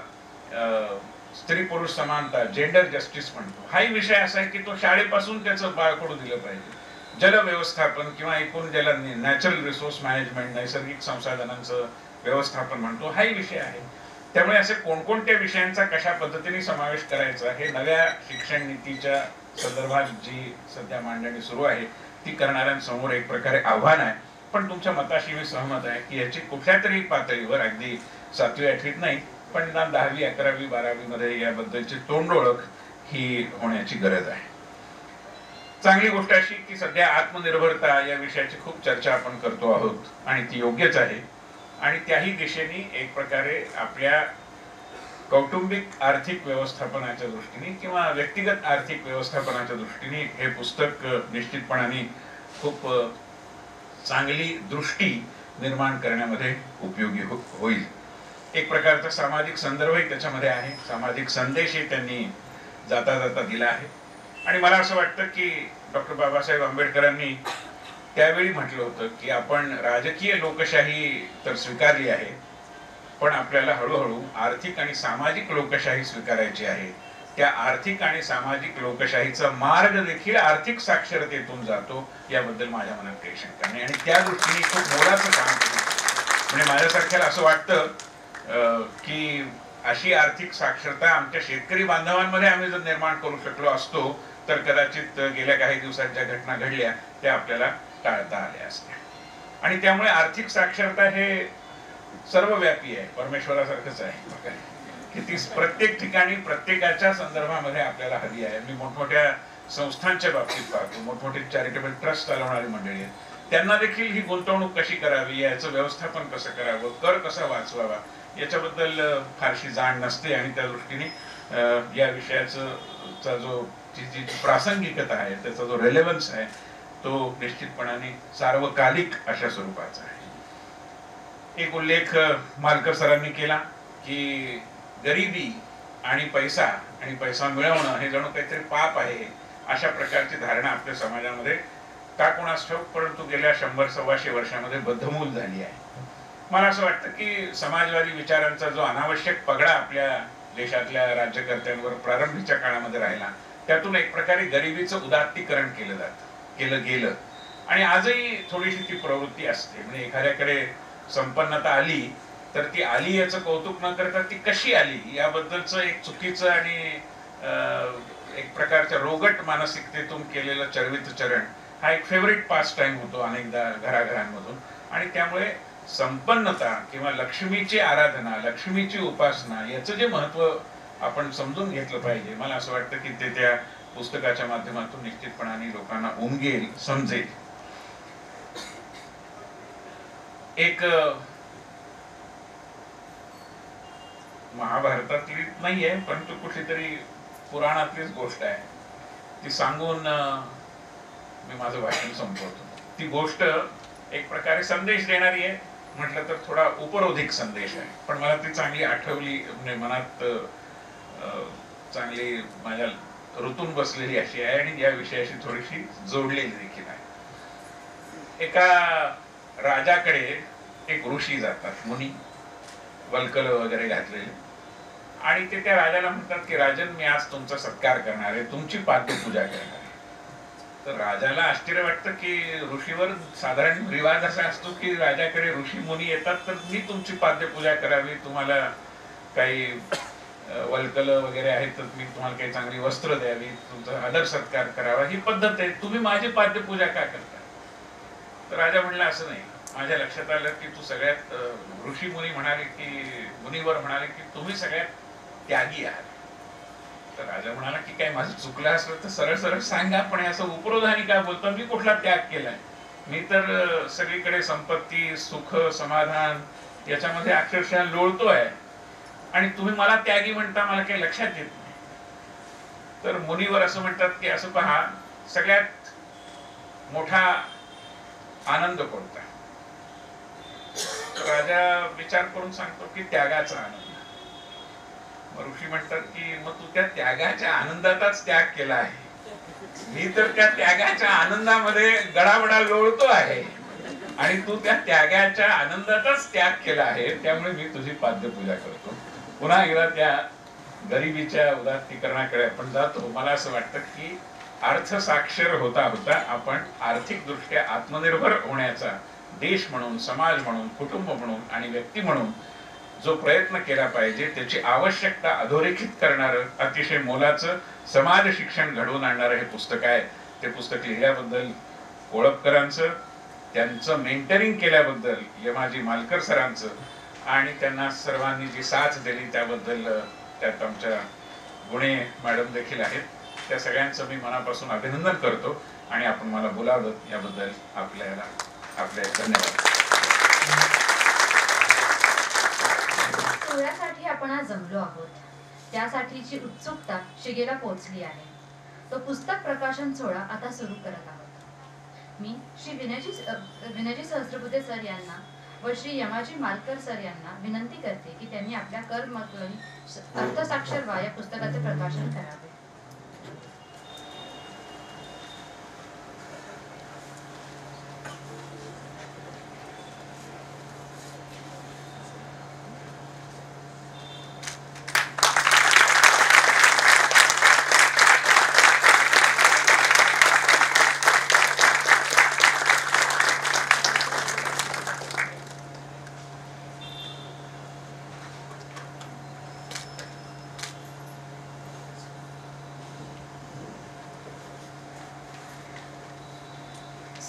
स्त्री पुरुष समानता, जेंडर जस्टिस म्हणतो, हाही विषय असा आहे की तो शाळेपासून त्याचं बाळकडू दिलं पाहिजे. जल व्यवस्थापन किंवा एकूण ज्याला नॅचरल रिसोर्स मॅनेजमेंट, नैसर्गिक संसाधनांचं व्यवस्थापन म्हणतो, हाही विषय आहे. त्यामुळे असे कोणकोणत्या विषयांचा कशा पद्धतीने समावेश करायचा हे नव्या शिक्षण नीतीच्या संदर्भात जी सध्या मांडणी सुरू आहे ती करणाऱ्यांसमोर एक प्रकारे आव्हान आहे. पण तुमच्या मताशी मी सहमत आहे की याची कुठल्या तरी पातळीवर, अगदी 7वी 8वीत नाही पण 10वी 11वी 12वी मध्ये याबद्दलची तोंडओळख ही होण्याची गरज आहे. चांगली गोष्ट अशी की सध्या आत्मनिर्भरता या विषयाची खूप चर्चा आपण करतो आहोत आणि ती योग्यच आहे. आणि त्याही दिशेने एक प्रकारे आपल्या कौटुंबिक आर्थिक व्यवस्थापनाच्या दृष्टीने किंवा व्यक्तिगत आर्थिक व्यवस्थापनाच्या दृष्टीने हे पुस्तक निश्चितपणाने खूप चांगली दृष्टी निर्माण करण्यामध्ये उपयोगी होईल. एक प्रकारचा सामाजिक संदर्भही त्याच्यामध्ये आहे, सामाजिक संदेशही त्यांनी जाता जाता दिला आहे. आणि मला असं वाटतं की डॉक्टर बाबासाहेब आंबेडकरांनी त्यावेळी म्हटलं होतं की आपण राजकीय लोकशाही तर स्वीकारली आहे, पण आपल्याला हळूहळू आर्थिक आणि सामाजिक लोकशाही स्वीकारायची आहे. त्या आर्थिक आणि सामाजिक लोकशाहीचा मार्ग देखील आर्थिक साक्षरतेतून जातो याबद्दल माझ्या मनात काही शंका नाही. आणि त्या दृष्टीने खूप मोलाचं काम केलं. म्हणजे माझ्यासारख्याला असं वाटतं की अशी आर्थिक साक्षरता आमच्या शेतकरी बांधवांमध्ये आम्ही जर निर्माण करू शकलो असतो तर कदाचित गेल्या काही दिवसात ज्या घटना घडल्या त्या आपल्याला टाळता आल्या असत्या. आणि त्यामुळे आर्थिक साक्षरता हे सर्वव्यापी आहे, परमेश्वरासारखंच आहे की ती प्रत्येक ठिकाणी प्रत्येकाच्या संदर्भामध्ये आपल्याला हवी आहे. मी मोठमोठ्या संस्थांच्या बाबतीत पाहतो, मोठमोठे चॅरिटेबल ट्रस्ट चालवणारी मंडळी आहेत, त्यांना देखील ही गुंतवणूक कशी करावी, याचं व्यवस्थापन कसं करावं, कर कसा वाचवावा याच्याबद्दल फारशी जाण नसते. आणि त्या दृष्टीने या विषयाचा जो जी प्रासंगिकता आहे, त्याचा जो रेलेव्हन्स आहे तो निश्चितपणाने सार्वकालिक अशा स्वरूपाचा आहे. एक उल्लेख मालकर सरांनी केला की गरिबी आणि पैसा मिळवणं हे जणू काहीतरी पाप आहे, अशा प्रकारची धारणा आपल्या समाजामध्ये का कोणास ठाऊक परंतु गेल्या 100-125 वर्षामध्ये बद्धमूल झाली आहे. मला असं वाटतं की समाजवादी विचारांचा जो अनावश्यक पगडा आपल्या देशातल्या राज्यकर्त्यांवर प्रारंभीच्या काळामध्ये राहिला, त्यातून एक प्रकारे गरिबीचं उदात्तीकरण केलं गेलं. आणि आजही थोडीशी ती प्रवृत्ती असते. म्हणजे एखाद्याकडे संपन्नता आली तर ती आली याचं कौतुक न करता ती कशी आली याबद्दलचं एक चुकीचं आणि एक प्रकारच्या रोगट मानसिकतेतून केलेलं चरवित चरण हा एक फेवरेट पास टाइम होतो अनेकदा घराघरांमधून. आणि त्यामुळे संपन्नता किंवा लक्ष्मीची आराधना, लक्ष्मीची उपासना याचं जे महत्व आपण समजून घेतलं पाहिजे, मला असं वाटतं की ते त्या पुस्तकाच्या माध्यमातून निश्चितपणाने लोकांना उमगेल, समजेल. एक महाभारतातली नाहीये परंतु कुठलीतरी पुराणातलीच गोष्ट आहे, ती सांगून मी माझं भाषण संपवतो. ती गोष्ट एक प्रकारे संदेश देणारी आहे, म्हटलं तर थोडा उपरोधिक संदेश आहे, पण मला ती चांगली आठवली, म्हणजे मनात चांगली माझ्या ऋतून बसलेली अशी आहे आणि या विषयाशी थोडीशी जोडलेली देखील आहे. एका राजाकडे एक ऋषी जातात, मुनी, वल्कल वगैरे घातलेले, आणि ते त्या राजाला म्हणतात की राजन, मी आज तुमचा सत्कार करणार आहे, तुमची पाद्यपूजा करणार आहे. तर राजाला आश्चर्य वाटतं की ऋषीवर साधारण रिवाज असा असतो की राजाकडे ऋषी मुनी येतात तर मी तुमची पाद्यपूजा करावी, तुम्हाला काही वल्कल वगैरे आहेत तर मी तुम्हाला काही चांगली वस्त्र द्यावी, तुमचा आदर सत्कार करावा, ही पद्धत आहे, तुम्ही माझी पाद्यपूजा का करता? तर राजा म्हणला असं नाही, माझ्या लक्षात आलं की तू सगळ्यात ऋषी मुनी म्हणाले की मुनीवर म्हणाले की तुम्ही सगळ्यात त्यागी आहात. तर राजा म्हणाला की काय माझं चुकलं असलं तर सरळ सरळ सांगा, पण असं उपरोधाने काय बोलतो, मी कुठला त्याग केलाय? मी तर सगळीकडे संपत्ती, सुख, समाधान याच्यामध्ये अक्षरशः लोळतोय आणि तुम्ही मला त्यागी म्हणता, मला काही लक्षात येत नाही. तर मुनीवर असं म्हणतात की असं पहा, सगळ्यात मोठा आनंद कोणता? राजा विचार करून सांगतो की त्यागाचा आनंद. मग ऋषी म्हणतात की मग तू त्या त्यागाच्या आनंदातच त्याग केला आहे. मी तर त्या त्यागाच्या आनंदामध्ये गडाबडा लोळतो आहे आणि तू त्या त्यागाच्या आनंदातच त्याग केला आहे, त्यामुळे मी तुझी पाद्यपूजा करतो. पुन्हा एकदा त्या गरिबीच्या उदात्तीकरणाकडे आपण जातो. मला असं वाटतं की अर्थसाक्षर होता होता आपण आर्थिक दृष्ट्या आत्मनिर्भर होण्याचा देश म्हणून, समाज म्हणून, कुटुंब म्हणून आणि व्यक्ती म्हणून जो प्रयत्न केला पाहिजे, त्याची आवश्यकता अधोरेखित करणारं अतिशय मोलाचं समाज शिक्षण घडवून आणणारं हे पुस्तक आहे. ते पुस्तक लिहिल्याबद्दल कोळपकरांचं, त्यांचं मेंटरिंग केल्याबद्दल यमाजी मालकर सरांचं आणि त्यांना सर्वांनी जी साथ दिली त्याबद्दल त्यात आमच्या गुणे मॅडम देखील आहेत. त्या सगळ्यांचं मी मनापासून अभिनंदन करतो आणि आपण मला बोलावलं याबद्दल आपले धन्यवाद. सोहळ्यासाठी आपण आज जमलो आहोत, त्यासाठीची उत्सुकता शिगेला पोहोचली आहे. तो पुस्तक प्रकाशन सोहळा आता सुरू करत आहोत. मी श्री विनयजी सहस्त्रबुद्धे सर यांना व श्री यमाजी मालकर सर यांना विनंती करते की त्यांनी आपल्या कर्मकळी अर्थसाक्षर वा या पुस्तकाचे प्रकाशन करावे.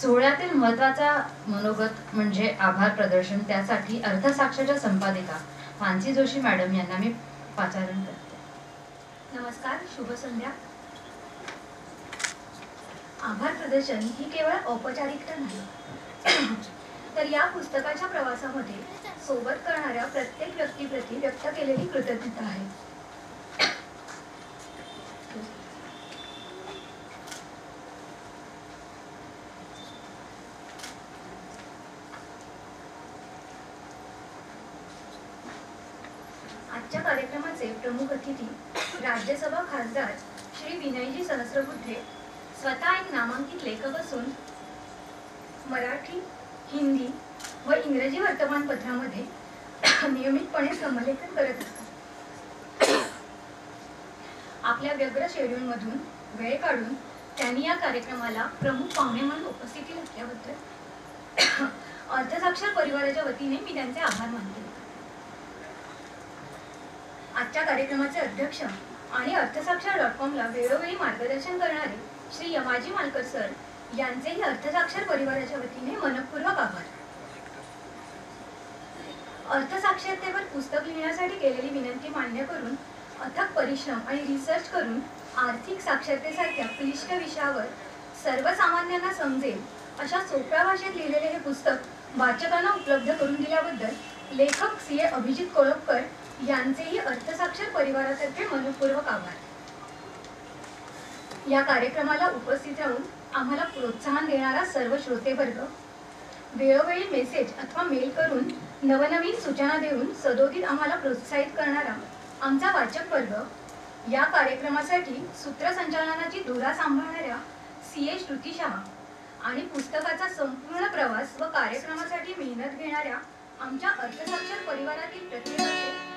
सोहळ्यातील महत्वाचा मनोगत म्हणजे आभार प्रदर्शन. त्यासाठी अर्थसाक्षरच्या संपादिका मानसी जोशी मॅडम यांना मी पाचारण करते. नमस्कार, शुभ संध्या. आभार प्रदर्शन ही केवळ औपचारिकता नाही, तर या पुस्तकाच्या प्रवासामध्ये सोबत करणाऱ्या प्रत्येक व्यक्तीप्रती व्यक्त केलेली कृतज्ञता आहे. आजच्या कार्यक्रमाचे प्रमुख अतिथी राज्यसभा खासदार श्री विनयजी सहस्त्रबुद्धे स्वतः एक नामांकित लेखक असून मराठी, हिंदी व इंग्रजी वर्तमानपत्रामध्ये नियमितपणे समलेखन करत असतात. आपल्या व्यग्र शेड्यूलमधून वेळ काढून त्यांनी या कार्यक्रमाला प्रमुख पाहुणे म्हणून उपस्थिती असल्याबद्दल अर्थसाक्षर परिवाराच्या वतीने मी त्यांचे आभार मानते. आजच्या कार्यक्रमाचे अध्यक्ष आणि अर्थसाक्षर.com ला वेळोवेळी मार्गदर्शन करणारे श्री यमाजी मालकर सर यांचेही अर्थसाक्षर परिवाराच्या वतीने मनपूर्वक आभार. अर्थसाक्षरतेवर पुस्तक लिहिण्यासाठी केलेली विनंती मान्य करून अथक परिश्रम आणि रिसर्च करून आर्थिक साक्षरतेसारख्या क्लिष्ट विषयावर सर्वसामान्यांना समजेल अशा सोप्या भाषेत लिहिलेले हे पुस्तक वाचकांना उपलब्ध करून दिल्याबद्दल लेखक CA अभिजित कोळपकर यांचेही अर्थसाक्षर परिवारातर्फे मनपूर्वक आभार. या कार्यक्रमाला उपस्थित राहून आम्हाला प्रोत्साहन देणारा सर्व श्रोतेवर्ग, वेळोवेळी मेसेज अथवा मेल करून नवनवीन सूचना देऊन सदोदित आम्हाला प्रोत्साहित करणारा आमचा वाचक वर्ग, या कार्यक्रमासाठी सूत्रसंचालनाची धुरा सांभाळणाऱ्या CA श्रुती शहा आणि पुस्तकाचा संपूर्ण प्रवास व कार्यक्रमासाठी मेहनत घेणाऱ्या आमच्या अर्थसाक्षर परिवारातील प्रत्येकाचे